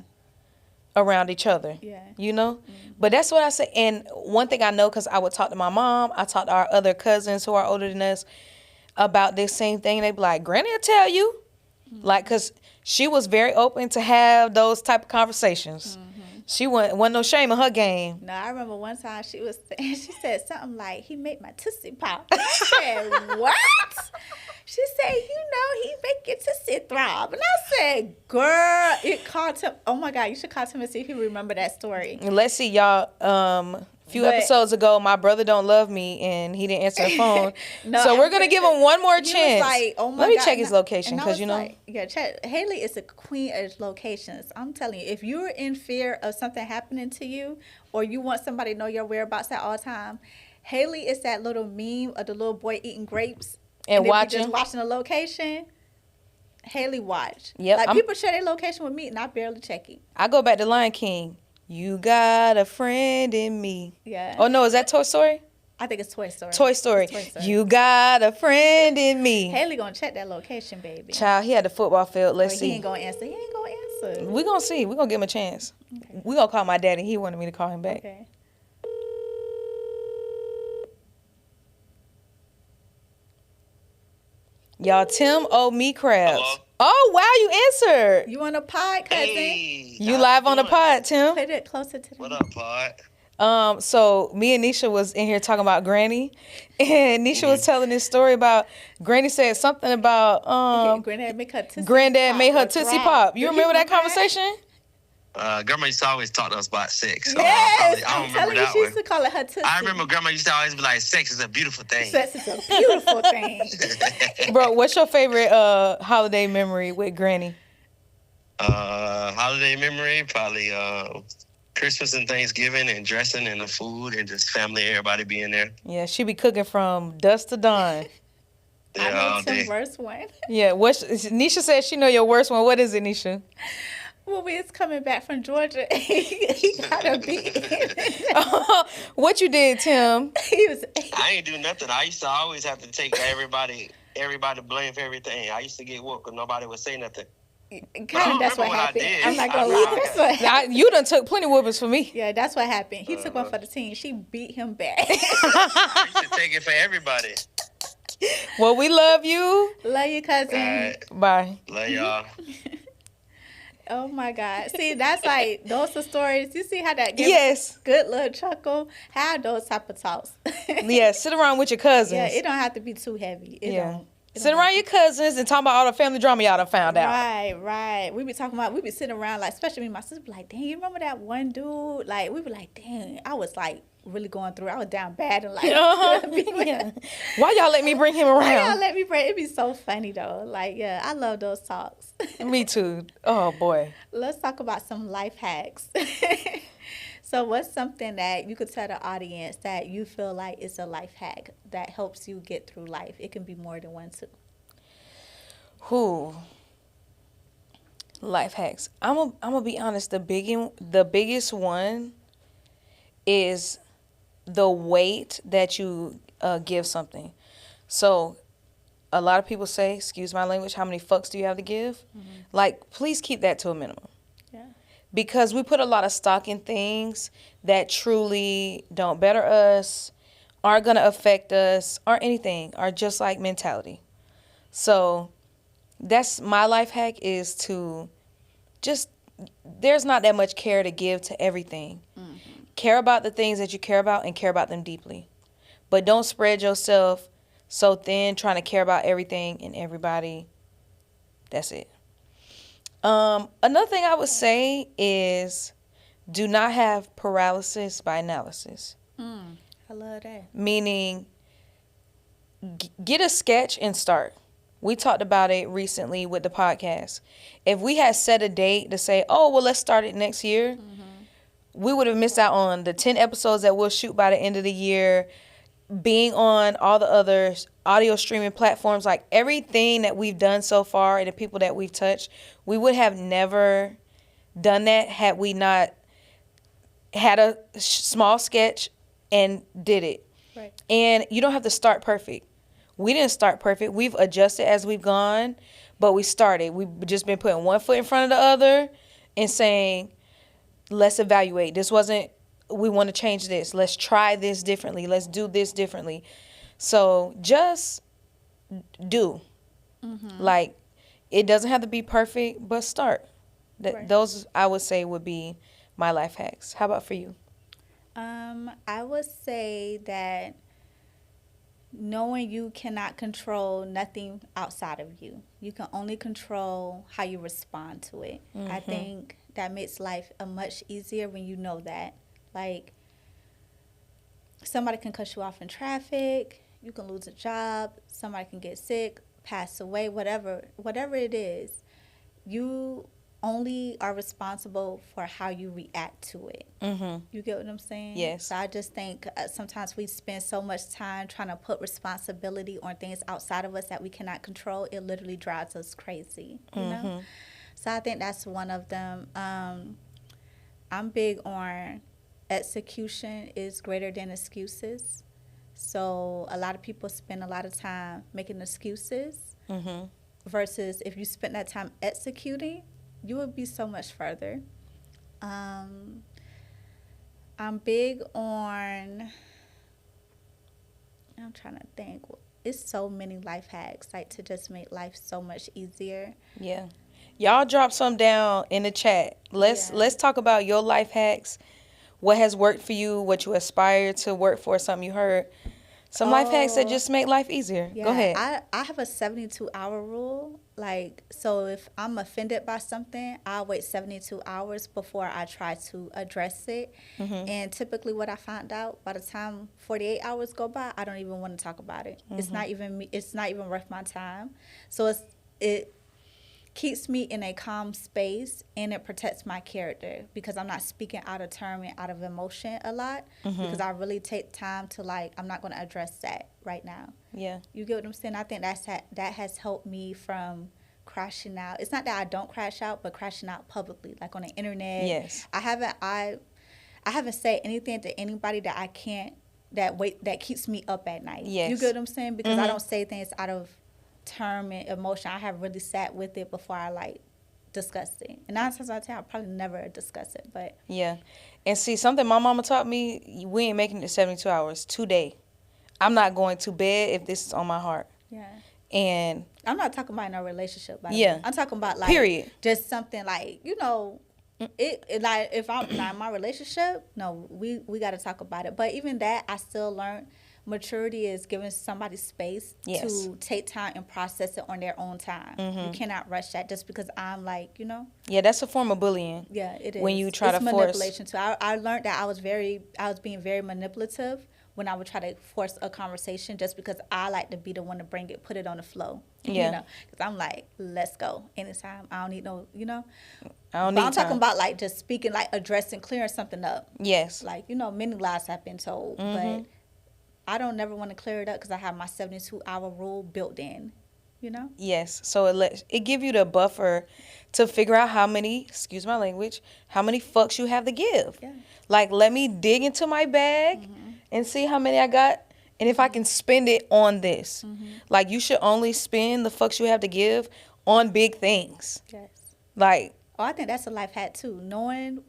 around each other.
Yeah.
You know? But that's what I say. And one thing I know, because I would talk to my mom, I talk to our other cousins who are older than us about this same thing. They'd be like, Granny will tell you. Like, because she was very open to have those type of conversations. She wasn't no shame in her game.
No, I remember one time she said something like, he made my tussie pop. I said, what? She said, you know, he make your tussie throb. And I said, girl, it caught him. Oh my God, you should call him and see if he remember that story.
Let's see, y'all. A few episodes ago, my brother don't love me, and he didn't answer the phone. So we're gonna give him one more chance.
Like, oh my
Let me
God.
check his location, because you know.
Like, Hailey is a queen of locations. I'm telling you, if you're in fear of something happening to you, or you want somebody to know your whereabouts at all time, Hailey is that little meme of the little boy eating grapes
and
just watching the location. Hailey watch.
Yep.
Like, people share their location with me, and I barely check it.
I go back to Lion King. You got a friend in me.
Yeah.
Oh no, is that Toy Story?
I think it's Toy Story.
Toy Story. You got a friend in me.
Hailey gonna check that location, baby.
Child, he had the football field. Let's see.
He ain't gonna answer.
We gonna see. We gonna give him a chance. Okay. We gonna call my daddy. He wanted me to call him back.
Okay.
Y'all, Tim owe me crabs.
Hello?
Oh, wow, you answered.
You on a pod, cousin?
Hey,
You live on the pod, Tim.
Put it closer to the
What up, pod?
So me and Necia was in here talking about Granny, and Necia was telling this story about Granny said something about
Granddad made her
tussie pop. You remember that conversation?
Grandma used to always talk to us about sex. So
Yes,
I don't remember that
she
one.
used to call it her tussie.
I remember Grandma used to always be like, sex is a beautiful thing.
Sex is a beautiful thing.
Bro, what's your favorite holiday memory with Granny?
Holiday memory, probably Christmas and Thanksgiving and dressing and the food and just family, everybody being there.
Yeah, she be cooking from dusk to dawn.
I know Tim's worst one.
Yeah, Necia said she know your worst one. What is it, Necia?
When we was coming back from Georgia, he got a beat.
What you did, Tim?
I ain't do nothing. I used to always have to take everybody blame for everything. I used to get whooped because nobody would say nothing.
Kind of, that's what happened. I'm not gonna lie.
You done took plenty whoopings for me.
Yeah, that's what happened. He took one for the team. She beat him back.
I used to take it for everybody.
Well, we love you.
Love you, cousin.
Right.
Bye.
Love y'all.
Oh my God. See, that's like, those are stories. You see how that gives good little chuckle? Have those type of talks.
Yeah, sit around with your cousins.
Yeah, it don't have to be too heavy. It don't.
Sit around your cousins and talk about all the family drama y'all done found out.
Right. We be sitting around, like, especially me and my sister, be like, dang, you remember that one dude? Like, we be like, dang, I was like really going through. I was down bad and like,
yeah. Why y'all let me bring him around?
It'd be so funny though. Like, yeah, I love those talks.
Me too. Oh boy.
Let's talk about some life hacks. So what's something that you could tell the audience that you feel like is a life hack that helps you get through life? It can be more than one too.
Life hacks. I'm gonna be honest. The biggest one is the weight that you give something. So a lot of people say, excuse my language, how many fucks do you have to give? Like, please keep that to a minimum.
Yeah.
Because we put a lot of stock in things that truly don't better us, aren't going to affect us, or anything, are just like mentality. So that's my life hack, is to just, there's not that much care to give to everything. Care about the things that you care about and care about them deeply. But don't spread yourself so thin trying to care about everything and everybody. That's it. Another thing I would say is do not have paralysis by analysis.
I love that.
Meaning, get a sketch and start. We talked about it recently with the podcast. If we had set a date to say, oh, well, let's start it next year, we would have missed out on the 10 episodes that we'll shoot by the end of the year, being on all the other audio streaming platforms, like everything that we've done so far and the people that we've touched. We would have never done that had we not had a small sketch and did it.
Right.
And you don't have to start perfect. We didn't start perfect. We've adjusted as we've gone, but we started. We've just been putting one foot in front of the other and saying, let's evaluate. This wasn't, we want to change this. Let's try this differently. Let's do this differently. So just do. Like, it doesn't have to be perfect, but start.
Right.
Those, I would say, would be my life hacks. How about for you?
I would say that knowing you cannot control nothing outside of you. You can only control how you respond to it. I think that makes life a much easier when you know that. Like, somebody can cut you off in traffic, you can lose a job, somebody can get sick, pass away, whatever it is. You only are responsible for how you react to it. You get what I'm saying?
Yes.
So I just think sometimes we spend so much time trying to put responsibility on things outside of us that we cannot control. It literally drives us crazy, you know? So I think that's one of them. I'm big on execution is greater than excuses. So a lot of people spend a lot of time making excuses versus if you spend that time executing, you would be so much further. I'm big on, I'm trying to think, it's so many life hacks, like to just make life so much easier.
Yeah. Y'all drop some down in the chat. Let's talk about your life hacks. What has worked for you, what you aspire to work for, something you heard. Some life hacks that just make life easier.
Yeah,
Go ahead.
I have a 72-hour rule. Like, so if I'm offended by something, I'll wait 72 hours before I try to address it. And typically what I found out, by the time 48 hours go by, I don't even want to talk about it. It's not even worth my time. So it keeps me in a calm space, and it protects my character because I'm not speaking out of term and out of emotion a lot because I really take time to, like, I'm not going to address that right now.
Yeah.
You get what I'm saying? I think that has helped me from crashing out. It's not that I don't crash out, but crashing out publicly, like on the internet.
Yes.
I haven't said anything to anybody that I can't, that keeps me up at night.
Yes.
You get what I'm saying? Because I don't say things out of term and emotion. I have really sat with it before I, like, discussed it. And 9 times out of 10, I'll probably never discuss it. But
Yeah. And see, something my mama taught me, we ain't making it 72 hours. Today. I'm not going to bed if this is on my heart.
yeah.
And
I'm not talking about no relationship, by the
Yeah.
way. I'm talking about, like,
Period.
just something like, you know, it like, if I'm not in my relationship, no, we got to talk about it. But even that, I still learned maturity is giving somebody space to take time and process it on their own time. You cannot rush that just because I'm, like, you know.
yeah, that's a form of bullying.
Yeah, it is.
When you try
it's
to force
manipulation too. I learned that I was being very manipulative when I would try to force a conversation just because I like to be the one to put it on the flow.
Yeah.
You know, because I'm like, let's go anytime. I don't need no, you know.
I don't
But
need
I'm
time.
talking about, like, just speaking, like, addressing, clearing something up.
Yes.
Like, you know, many lies have been told, but I don't never want to clear it up because I have my 72-hour rule built in, you know?
Yes. So it give you the buffer to figure out how many, excuse my language, how many fucks you have to give.
Yeah.
Like, let me dig into my bag and see how many I got And if I can spend it on this, like, you should only spend the fucks you have to give on big things.
Yes.
Like,
I think that's a life hack too. Knowing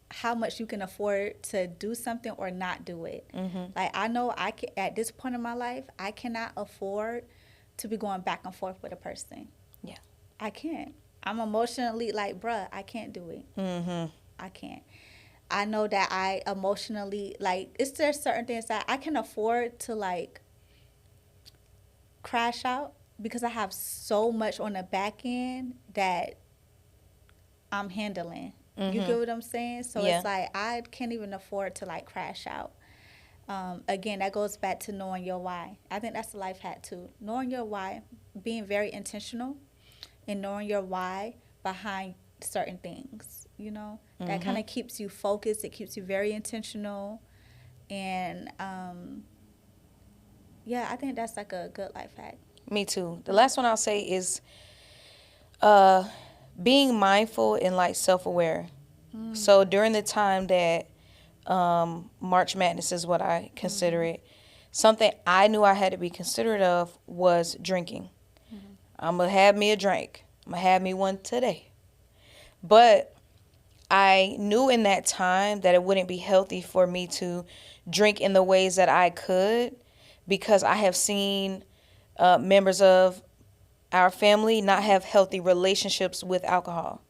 how much you can afford to do something or not do it. Like, I know I can, at this point in my life, I cannot afford to be going back and forth with a person.
Yeah.
I can't. I'm emotionally like, bruh, I can't do it. I can't. I know that I emotionally, like, it's there certain things that I can afford to, like, crash out because I have so much on the back end that I'm handling. You get what I'm saying? So
Yeah.
it's like I can't even afford to, like, crash out. Again, that goes back to knowing your why. I think that's a life hack too. Knowing your why, being very intentional, and knowing your why behind certain things. You know, that kind of keeps you focused. It keeps you very intentional, and yeah, I think that's like a good life hack.
Me too. The last one I'll say is being mindful and, like, self-aware. So during the time that March Madness is what I consider it, something I knew I had to be considerate of was drinking. I'm going to have me a drink. I'm going to have me one today. But I knew in that time that it wouldn't be healthy for me to drink in the ways that I could, because I have seen members of our family not have healthy relationships with alcohol.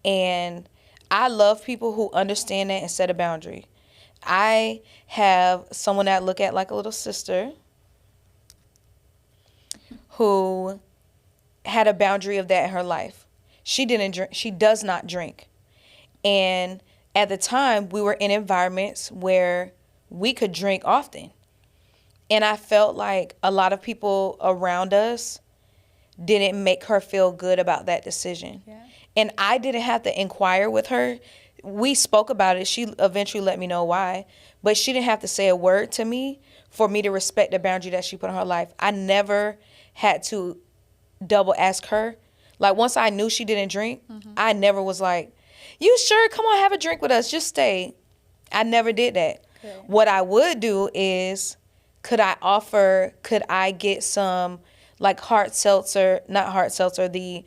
And I love people who understand that and set a boundary. I have someone that I look at like a little sister who had a boundary of that in her life. She didn't drink. She does not drink. And at the time, we were in environments where we could drink often. And I felt like a lot of people around us didn't make her feel good about that decision.
Yeah.
And I didn't have to inquire with her. We spoke about it. She eventually let me know why. But she didn't have to say a word to me for me to respect the boundary that she put in her life. I never had to double ask her. Like, once I knew she didn't drink, I never was like, you sure? Come on, have a drink with us. Just stay. I never did that.
Good.
What I would do is, could I get some, like, the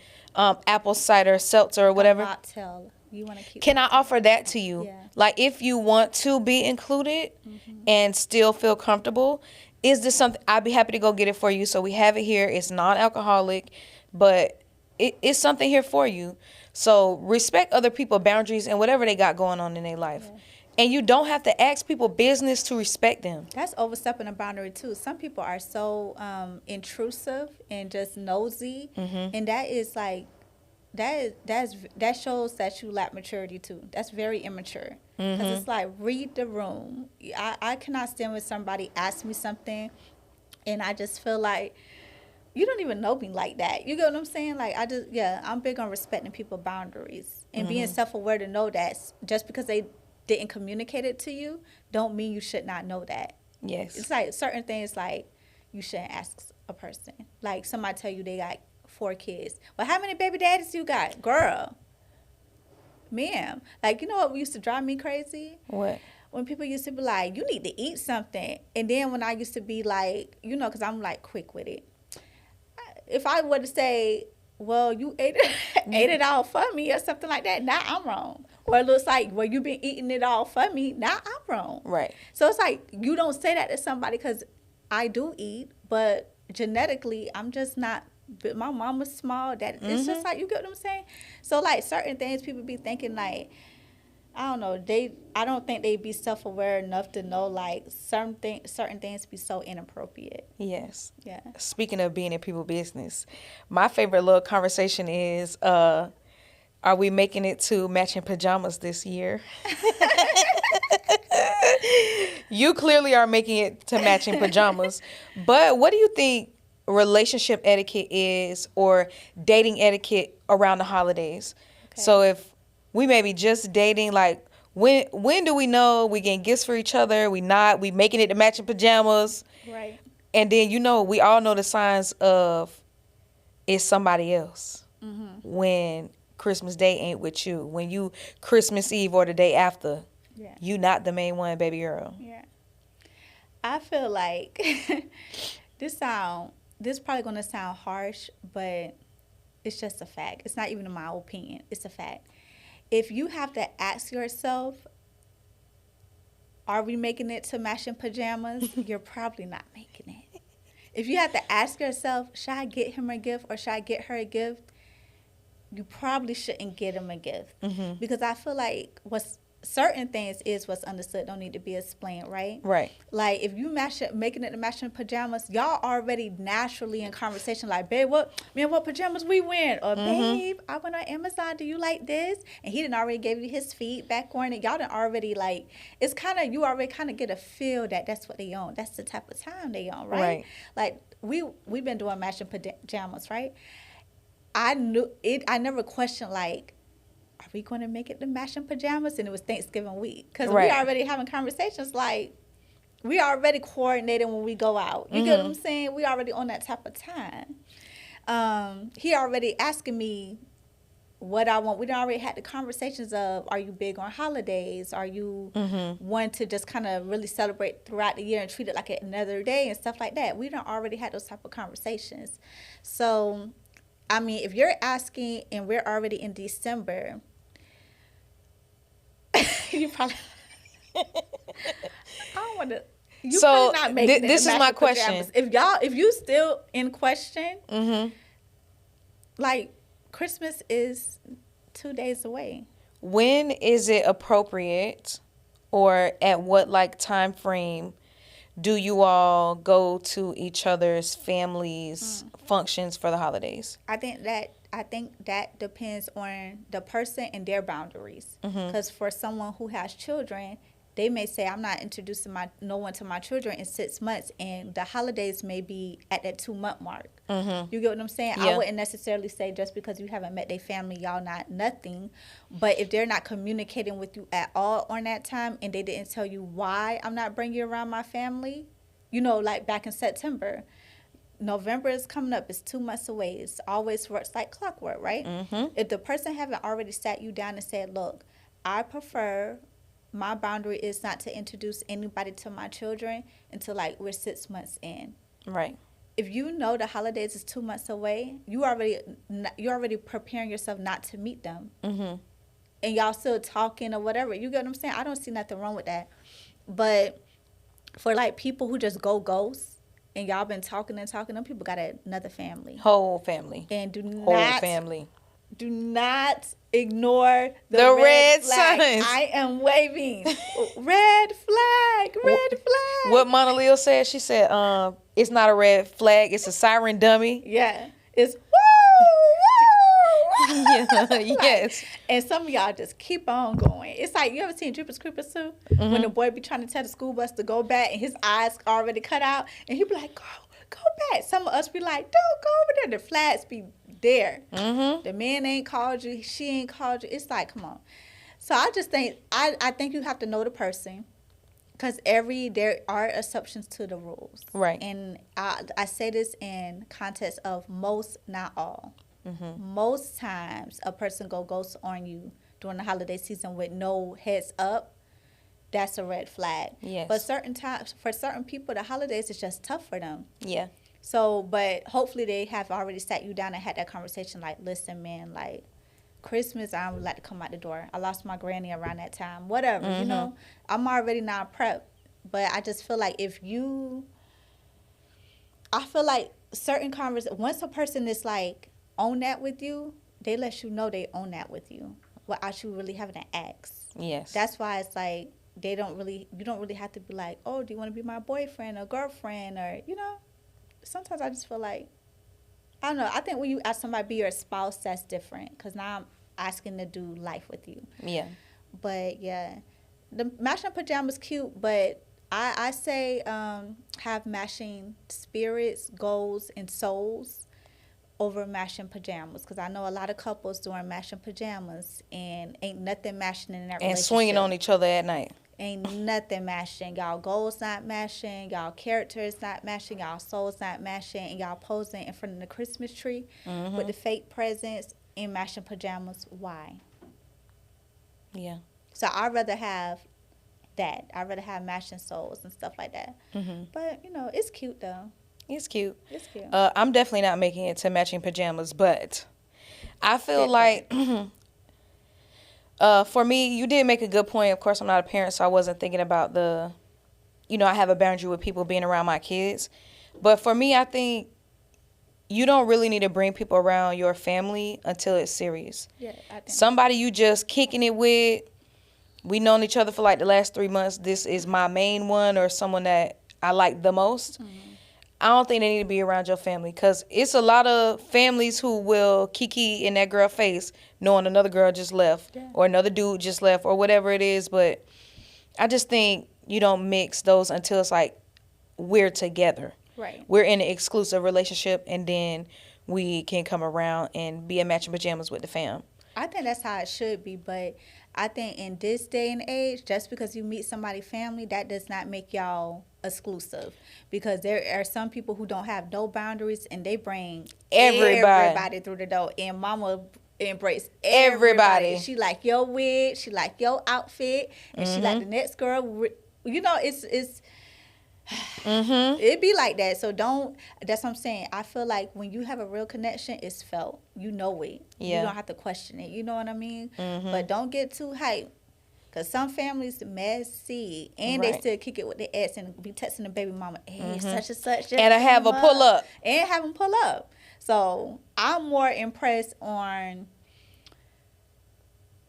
apple cider seltzer or whatever.
Mocktail. You want to keep.
Can I offer that to you?
Yeah.
Like, if you want to be included and still feel comfortable, is this something? I'd be happy to go get it for you. So we have it here. It's non-alcoholic, but it's something here for you. So respect other people's boundaries and whatever they got going on in their life. Yeah. And you don't have to ask people business to respect them.
That's overstepping a boundary too. Some people are so intrusive and just nosy, and that is like that shows that you lack maturity too. That's very immature. Because it's like, read the room. I cannot stand when somebody asks me something, and I just feel like you don't even know me like that. You get what I'm saying? Like, I'm big on respecting people's boundaries and being self-aware to know that just because they didn't communicate it to you don't mean you should not know that.
Yes.
It's like certain things, like, you shouldn't ask a person. Like, somebody tell you they got 4 kids. Well, how many baby daddies you got? Girl. Ma'am. Like, you know what used to drive me crazy?
What?
When people used to be like, you need to eat something. And then when I used to be like, you know, because I'm, like, quick with it. If I were to say, well, you ate it all for me or something like that, now I'm wrong. Or it looks like, well, you've been eating it all for me, now I'm wrong.
Right.
So it's like, you don't say that to somebody, because I do eat, but genetically, I'm just not, my mama's small. That it's just like, you get what I'm saying? So, like, certain things people be thinking, like, I don't know, I don't think they be self-aware enough to know, like, certain things be so inappropriate.
Yes.
Yeah.
Speaking of being in people's business, my favorite little conversation is, are we making it to matching pajamas this year? You clearly are making it to matching pajamas. But what do you think relationship etiquette is, or dating etiquette around the holidays? Okay. So if we may be just dating, like, when do we know we getting gifts for each other? We making it to matching pajamas.
Right.
And then, you know, we all know the signs of it's somebody else. When Christmas Day ain't with you. When you Christmas Eve or the day after, you not the main one, baby girl.
Yeah. I feel like this probably gonna sound harsh, but it's just a fact. It's not even in my opinion. It's a fact. If you have to ask yourself, are we making it to matching pajamas? You're probably not making it. If you have to ask yourself, should I get him a gift or should I get her a gift? You probably shouldn't get him a gift. Because I feel like certain things is what's understood don't need to be explained, right?
Right.
Like if you making it to matching pajamas, y'all already naturally in conversation like, babe, what pajamas we wearing? Or babe, I went on Amazon, do you like this? And he didn't already give you his feedback on it. Y'all done already like, it's kind of, you already kind of get a feel that that's what they own. That's the type of time they own, right?
Right.
Like we've been doing matching pajamas, right? I knew it. I never questioned like, are we going to make it to matching pajamas? And it was Thanksgiving week. Because we already having conversations like, we already coordinated when we go out. You get what I'm saying? We already on that type of time. He already asking me what I want. We already had the conversations of, are you big on holidays? Are you one to just kind of really celebrate throughout the year and treat it like another day and stuff like that? We done already had those type of conversations. So, I mean, if you're asking and we're already in December, you probably I don't want to. You
So
probably not making it
this is my question.
pajamas. If you still in question, like Christmas is 2 days away.
When is it appropriate, or at what like time frame do you all go to each other's families' functions for the holidays?
I think that depends on the person and their boundaries. Because for someone who has children, they may say, I'm not introducing no one to my children in 6 months, and the holidays may be at that 2-month mark. You get what I'm saying?
Yeah.
I wouldn't necessarily say just because you haven't met their family, y'all not nothing. But if they're not communicating with you at all on that time, and they didn't tell you why I'm not bringing you around my family, you know, like back in September, November is coming up. It's 2 months away. It's always works like clockwork, right? If the person haven't already sat you down and said, look, I prefer, my boundary is not to introduce anybody to my children until like we're 6 months in.
Right.
If you know the holidays is 2 months away, you're already preparing yourself not to meet them. And y'all still talking or whatever. You get what I'm saying? I don't see nothing wrong with that. But for like people who just go ghost, and y'all been talking and talking, them people got another family.
Whole family.
And do not ignore the red flag.
signs.
I am waving. Red flag.
What Mona Leo said, she said, it's not a red flag, it's a siren dummy.
Yeah. It's woo, woo, woo.
Yeah, yes.
And some of y'all just keep on going. It's like, you ever seen Jeepers Creepers 2? When the boy be trying to tell the school bus to go back and his eyes already cut out, and he be like, go back. Some of us be like, don't go over there. The flags be there. The man ain't called you. She ain't called you. It's like, come on. So I just think, I think you have to know the person, because there are exceptions to the rules.
Right.
And I say this in context of most, not all. Most times a person go ghost on you during the holiday season with no heads up. That's a red flag.
Yes.
But for certain people, the holidays is just tough for them.
Yeah.
So, but hopefully they have already sat you down and had that conversation like, listen, man, like, Christmas, I would like to come out the door. I lost my granny around that time. Whatever, you know. I'm already now prepped. But I just feel like I feel like certain once a person is like, own that with you, they let you know they own that with you without you really having to ask.
Yes.
That's why it's like, you don't really have to be like, oh, do you want to be my boyfriend or girlfriend, or, you know. Sometimes I just feel like, I don't know. I think when you ask somebody to be your spouse, that's different, because now I'm asking to do life with you.
Yeah.
But yeah, the matching pajamas cute, but I say have matching spirits, goals, and souls over matching pajamas, because I know a lot of couples doing matching pajamas and ain't nothing matching in that relationship.
And swinging on each other at night.
Ain't nothing matching. Y'all goals not matching. Y'all characters not matching. Y'all souls not matching. And y'all posing in front of the Christmas tree with the fake presents in matching pajamas. Why?
Yeah.
So I'd rather have that. I'd rather have matching soles and stuff like that.
Mm-hmm.
But, you know, it's cute, though.
It's cute.
It's cute.
I'm definitely not making it to matching pajamas, but I feel like for me, you did make a good point. Of course, I'm not a parent, so I wasn't thinking about the, I have a boundary with people being around my kids. But for me, I think you don't really need to bring people around your family until it's serious.
Yeah, I think
Somebody you just kicking it with, we known each other for like the last 3 months. This is my main one or someone that I like the most.
Mm-hmm.
I don't think they need to be around your family because it's a lot of families who will kiki in that girl face knowing another girl just left or another dude just left or whatever it is. But I just think you don't mix those until it's like we're together.
Right.
We're in an exclusive relationship and then we can come around and be in matching pajamas with the fam.
I think that's how it should be, but I think in this day and age, just because you meet somebody's family, that does not make y'all exclusive. Because there are some people who don't have no boundaries and they bring everybody through the door. And mama embrace everybody. She like your wig, she like your outfit, and she like the next girl. You know, it's it be like that. So that's what I'm saying. I feel like when you have a real connection, it's felt. You know it.
Yeah.
You don't have to question it. You know what I mean? But don't get too hyped. Because some families messy. And they still kick it with their ex and be texting the baby mama, hey, such and such.
And I have a pull up.
And have them pull up. So I'm more impressed on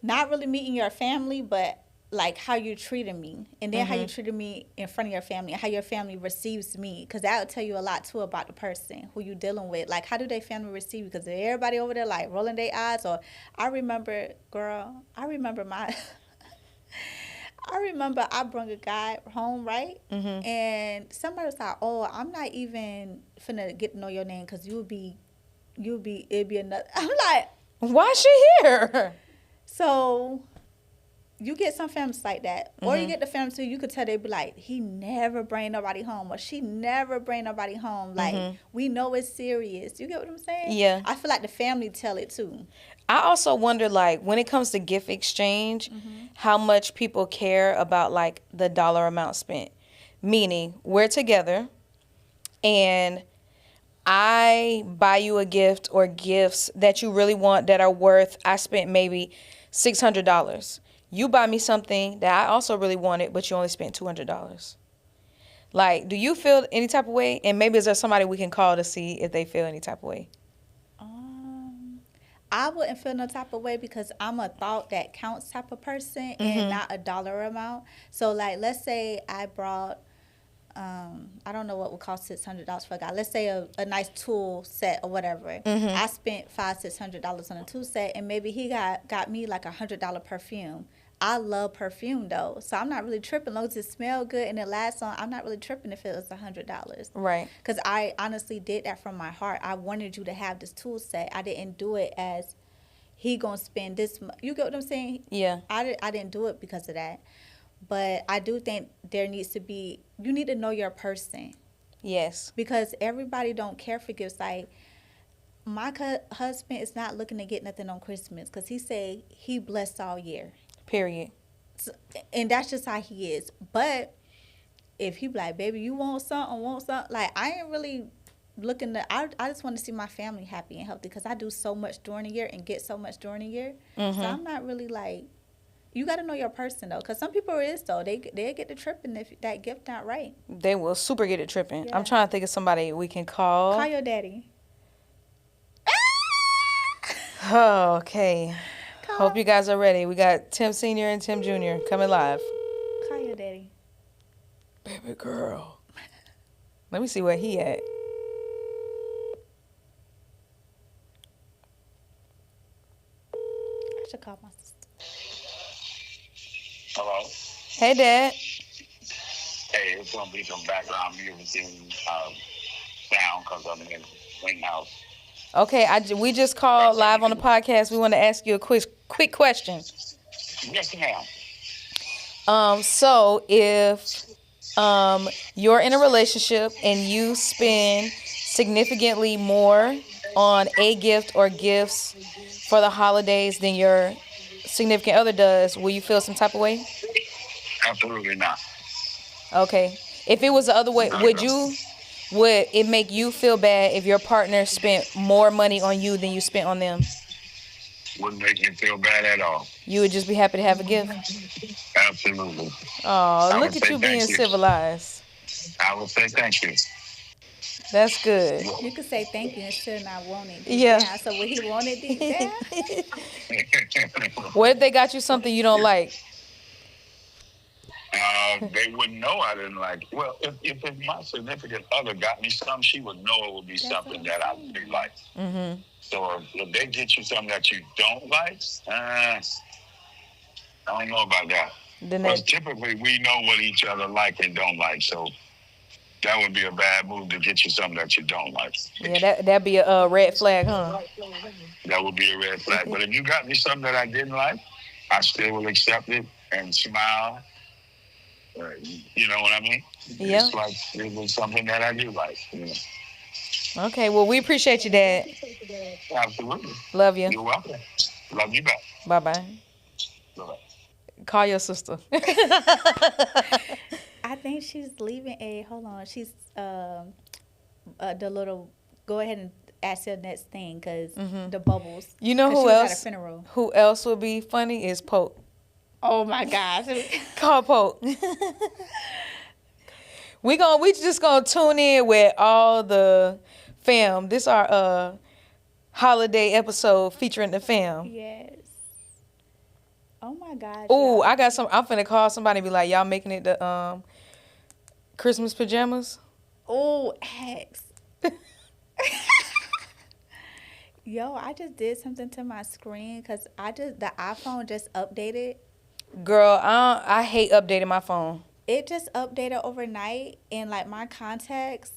not really meeting your family, but like how you treated me, and then how you treated me in front of your family, and how your family receives me, because that will tell you a lot too about the person who you dealing with. Like, how do their family receive you? Because everybody over there like rolling their eyes. Or I remember I brought a guy home, right? And somebody was like, "Oh, I'm not even finna get to know your name because it'd be another." I'm like,
why she here?
So you get some families like that. Or you get the families too, you could tell they be like, he never bring nobody home, or she never bring nobody home. Like, we know it's serious. You get what I'm saying?
Yeah.
I feel like the family tell it too.
I also wonder, like, when it comes to gift exchange, how much people care about, like, the dollar amount spent. Meaning, we're together, and I buy you a gift or gifts that you really want that are worth, I spent maybe $600. You buy me something that I also really wanted, but you only spent $200. Like, do you feel any type of way? And maybe is there somebody we can call to see if they feel any type of way?
I wouldn't feel no type of way because I'm a thought that counts type of person and not a dollar amount. So, like, let's say I brought, I don't know what would cost $600 for a guy. Let's say a nice tool set or whatever. I spent $500-$600 on a tool set, and maybe he got me like $100 perfume. I love perfume though, so I'm not really tripping. As long as it smells good and it lasts on, I'm not really tripping if it was $100.
Right.
Because I honestly did that from my heart. I wanted you to have this tool set. I didn't do it as he gonna spend this. You get what I'm saying?
Yeah.
I didn't do it because of that. But I do think there needs to be. You need to know your person.
Yes.
Because everybody don't care for gifts. Like, my husband is not looking to get nothing on Christmas because he say he blessed all year.
Period.
So, and that's just how he is. But if he be like, baby, you want something, like, I ain't really looking to, I just want to see my family happy and healthy because I do so much during the year and get so much during the year. So I'm not really like, you got to know your person though, because some people is though, they get the tripping if that gift not right.
They will super get it tripping.
Yeah.
I'm trying to think of somebody we can call.
Call your daddy.
Oh, okay. Hope you guys are ready. We got Tim Sr. and Tim Jr. coming live.
Call your daddy.
Baby girl. Let me see where he at.
I should call my sister.
Hello?
Hey, Dad.
Hey, it's going to be some background music sound because I'm in the swing house.
Okay, we just called live on the podcast. We want to ask you a quick question.
Yes, ma'am.
So if you're in a relationship and you spend significantly more on a gift or gifts for the holidays than your significant other does, will you feel some type of way?
Absolutely not.
Okay. If it was the other way,
Not
would
at all.
it make you feel bad if your partner spent more money on you than you spent on them?
Wouldn't make me feel bad at all.
You would just be happy to have a gift.
Absolutely.
Oh,
I would
look at
say
you being
thank you.
civilized.
I would say thank you.
That's good.
You could say thank you and still not want it deep
Yeah.
down. So would he want it deep down?
What if they got you something you don't like?
They wouldn't know I didn't like it. Well, if my significant other got me something, she would know it would be something that I really like.
Mm-hmm.
So if they get you something that you don't like, I don't know about that. Because typically we know what each other like and don't like. So that would be a bad move to get you something that you don't like.
Yeah, that'd be a red flag, huh?
That would be a red flag. But if you got me something that I didn't like, I still will accept it and smile. You know what I mean?
Yeah.
It's like it was something that I do like. You know?
Okay, well, we appreciate you, Dad.
Absolutely.
Love you.
You're welcome. Love you back.
Bye-bye.
Bye-bye.
Call your sister.
I think she's leaving hold on. She's, the little, go ahead and ask your next thing because the bubbles.
You know
'Cause
who
she was
else?
At a funeral.
Who else would be funny is Pope.
Oh my gosh.
Call Pope. we just gonna tune in with all the fam. This our holiday episode featuring the fam.
Yes. Oh my gosh.
Ooh,
y'all.
I got some. I'm finna call somebody and be like, y'all making it the Christmas pajamas?
Oh, X. Yo, I just did something to my screen because the iPhone just updated.
Girl, I hate updating my phone.
It just updated overnight and like my contacts.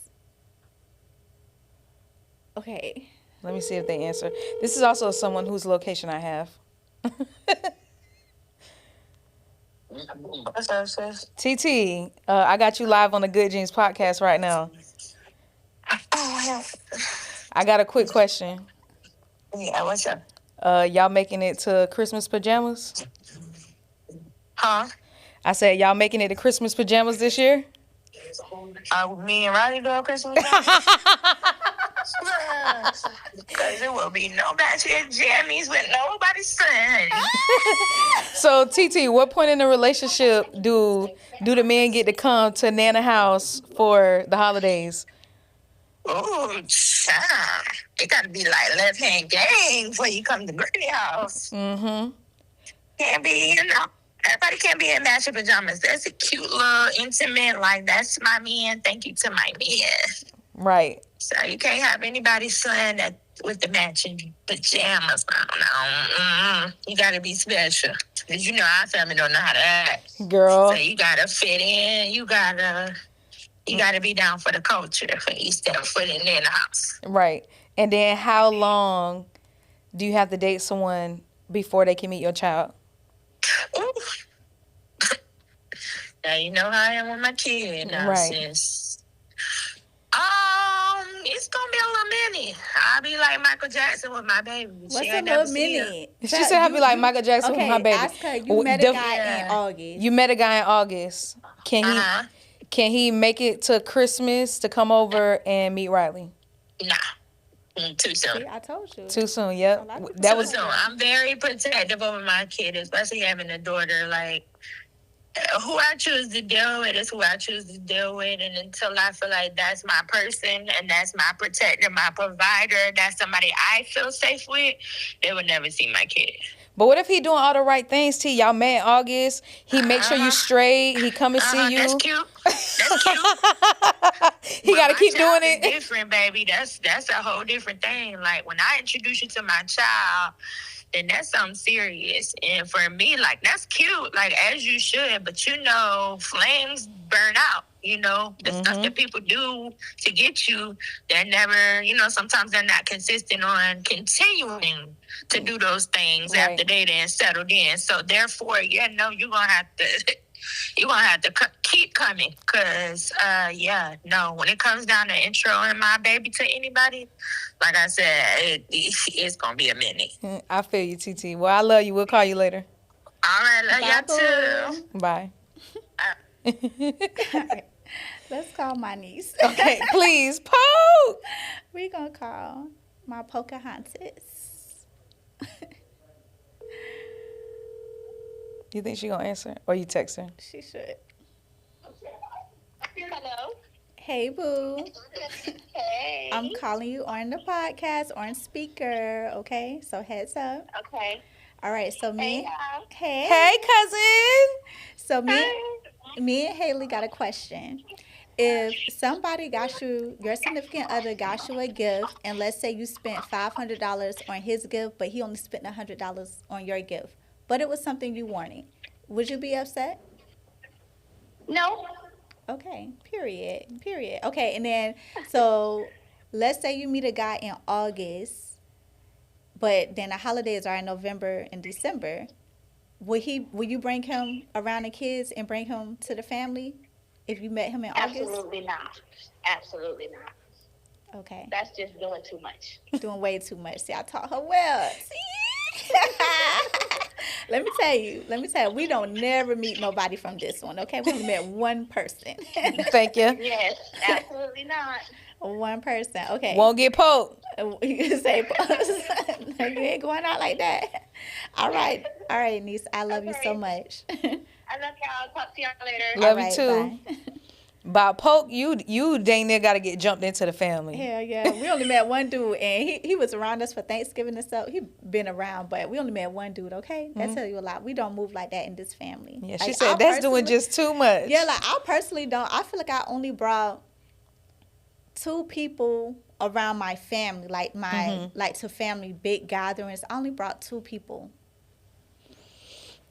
Okay.
Let me see if they answer. This is also someone whose location I have.
What's up, sis?
TT, I got you live on the Good Jeans podcast right now.
Oh,
I got a quick question.
yeah, what's up?
Y'all making it to Christmas pajamas?
Huh?
I said, y'all making it to Christmas pajamas this year?
Me and Riley doing Christmas? Because it will be no ratchet jammies with nobody's son.
So, TT, what point in the relationship do the men get to come to Nana house for the holidays?
Oh, child. It got to be like left-hand gang before you come to Granny house.
Mm-hmm.
Can't be, everybody can't be in matching pajamas. That's a cute little intimate, like, that's my man. Thank you to my man.
Right.
So you can't have anybody's son that with the matching pajamas on. You got to be special. Because our family don't know how to act.
Girl.
So you got to fit in. You got to be down for the culture when you step foot in the house.
Right. And then how long do you have to date someone before they can meet your child?
Ooh. Now you know how I am with my kid now,
Right.
sis. It's gonna be a little minute. I'll be like Michael Jackson with my baby.
What's a little minute?
She said I'll be like Michael Jackson with my baby.
Ask her, you met a guy in August.
You met a guy in August. Can he make it to Christmas to come over and meet Riley?
Nah. Too soon.
See, I told you.
Too soon, yep.
That was soon. I'm very protective over my kid, especially having a daughter. Like, who I choose to deal with is who I choose to deal with. And until I feel like that's my person and that's my protector, my provider, that's somebody I feel safe with, they would never see my kid.
But what if he doing all the right things, T? Y'all met in August. He make sure you straight. He come and see you.
That's cute. That's cute.
He got to keep doing it.
Different, baby. That's a whole different thing. Like, when I introduce you to my child, then that's something serious. And for me, like, that's cute, like, as you should. But, flames burn out. The stuff that people do to get you, they're never, sometimes they're not consistent on continuing to do those things after they then settled in. So, therefore, you're going to have to... You're going to have to keep coming because, when it comes down to introing my baby to anybody, like I said, it's going to be a minute.
I feel you, TT. Well, I love you. We'll call you later.
All right, love y'all too.
Bye.
All right. Let's call my niece.
Okay, please, Poke.
We gonna call my Pocahontas.
You think she gonna answer, or you text her?
She should.
Hello.
Hey, boo.
Hey.
I'm calling you on the podcast, on speaker. Okay, so heads up.
Okay.
All right, so
Hey,
me.
y'all.
Hey.
Hey, cousin.
So
Hey.
me and Haley got a question. If somebody got you, your significant other got you a gift, and let's say you spent $500 on his gift, but he only spent $100 on your gift, but it was something you wanted, would you be upset?
No.
Okay, period. Okay, and then, so let's say you meet a guy in August, but then the holidays are in November and December. Will you bring him around the kids and bring him to the family if you met him in August?
Absolutely not. Absolutely not.
Okay.
That's just doing too much.
Doing way too much. See, I taught her well. See? Let me tell you, we don't never meet nobody from this one, okay? We only met one person.
Thank you.
Yes, absolutely not.
One person, okay.
Won't get poked.
You say, you ain't going out like that. All right, niece. I love you so much.
I love y'all. Talk to y'all later.
Love
All
you too.
Bye.
By poke, you dang near got to get jumped into the family.
Hell yeah. We only met one dude, and he was around us for Thanksgiving and stuff. He been around, but we only met one dude, okay? That tell you a lot. We don't move like that in this family.
Yeah,
like,
she said that's doing just too much.
Yeah, like I personally don't. I feel like I only brought 2 people around my family, like like to family big gatherings. I only brought 2 people.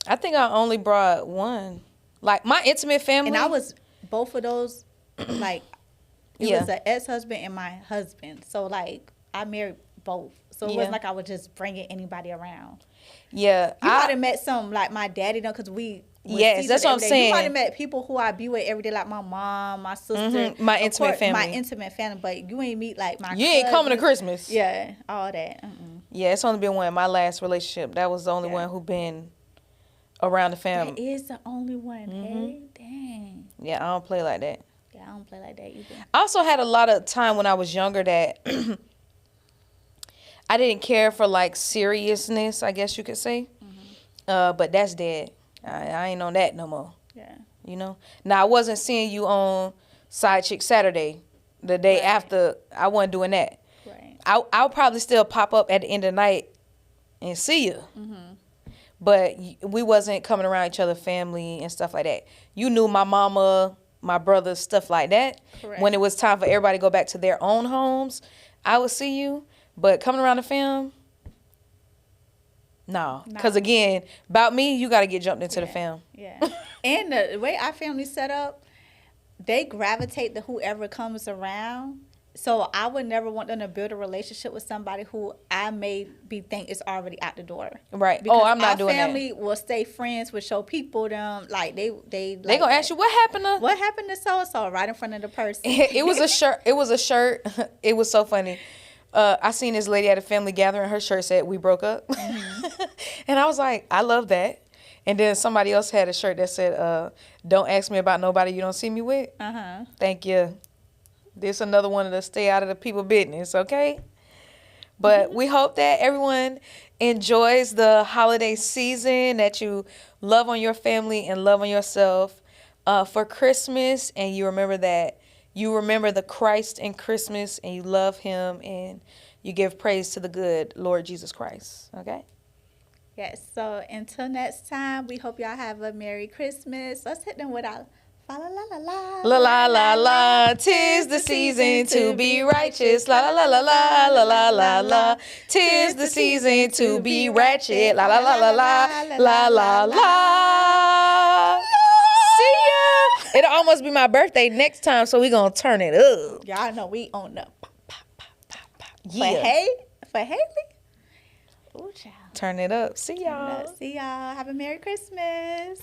I think I only brought one. Like my intimate family.
And I was both of those, like, it was an ex-husband and my husband. So, like, I married both. So, it wasn't like I was just bringing anybody around.
Yeah.
You might have met some, like, my daddy, though, because we...
Yes, that's what I'm saying.
You might have met people who I be with every day, like my mom, my sister.
My intimate family.
My intimate family, but you ain't meet, like, my
You ain't coming to Christmas.
Yeah, all that.
Yeah, it's only been one. My last relationship, that was the only one who been around the family.
That is the only one. Hey, dang.
Yeah, I don't play like that.
Yeah, I don't play like that either.
I also had a lot of time when I was younger that I didn't care for like seriousness, I guess you could say. But that's dead. I ain't on that no more.
Yeah.
You know? Now, I wasn't seeing you on Side Chick Saturday the day after. I wasn't doing that.
Right.
I'll probably still pop up at the end of the night and see you. But we wasn't coming around each other, family and stuff like that. You knew my mama, my brothers, stuff like that.
Correct.
When it was time for everybody to go back to their own homes, I would see you. But coming around the fam, no. Because again, about me, you got to get jumped into the fam.
Yeah. And the way our family's set up, they gravitate to whoever comes around. So I would never want them to build a relationship with somebody who I may think is already out the door.
Right.
Because
I'm not doing that.
Our family will stay friends with your people. Them like they
like gonna ask you what happened to
so and so right in front of the person.
It was a shirt. It was a shirt. It was so funny. I seen this lady at a family gathering. Her shirt said "We broke up," and I was like, I love that. And then somebody else had a shirt that said, "Don't ask me about nobody you don't see me with." Thank you. This another one of the stay out of the people business, okay? But we hope that everyone enjoys the holiday season, that you love on your family and love on yourself for Christmas, and you remember the Christ in Christmas, and you love him, and you give praise to the good Lord Jesus Christ, okay?
Yes, so until next time, we hope y'all have a Merry Christmas. Let's hit them with our la la la la
la la la la, 'tis the season to be righteous. La la la la la la la la la, 'tis the season to be ratchet. La la la la la la la la. See ya. It'll almost be my birthday next time, so we gonna turn it up.
Y'all know we on the pop, pop, pop, pop, pop.
Yeah.
For Haley. Ooh, child.
Turn it up. See y'all.
See y'all. Have a Merry Christmas.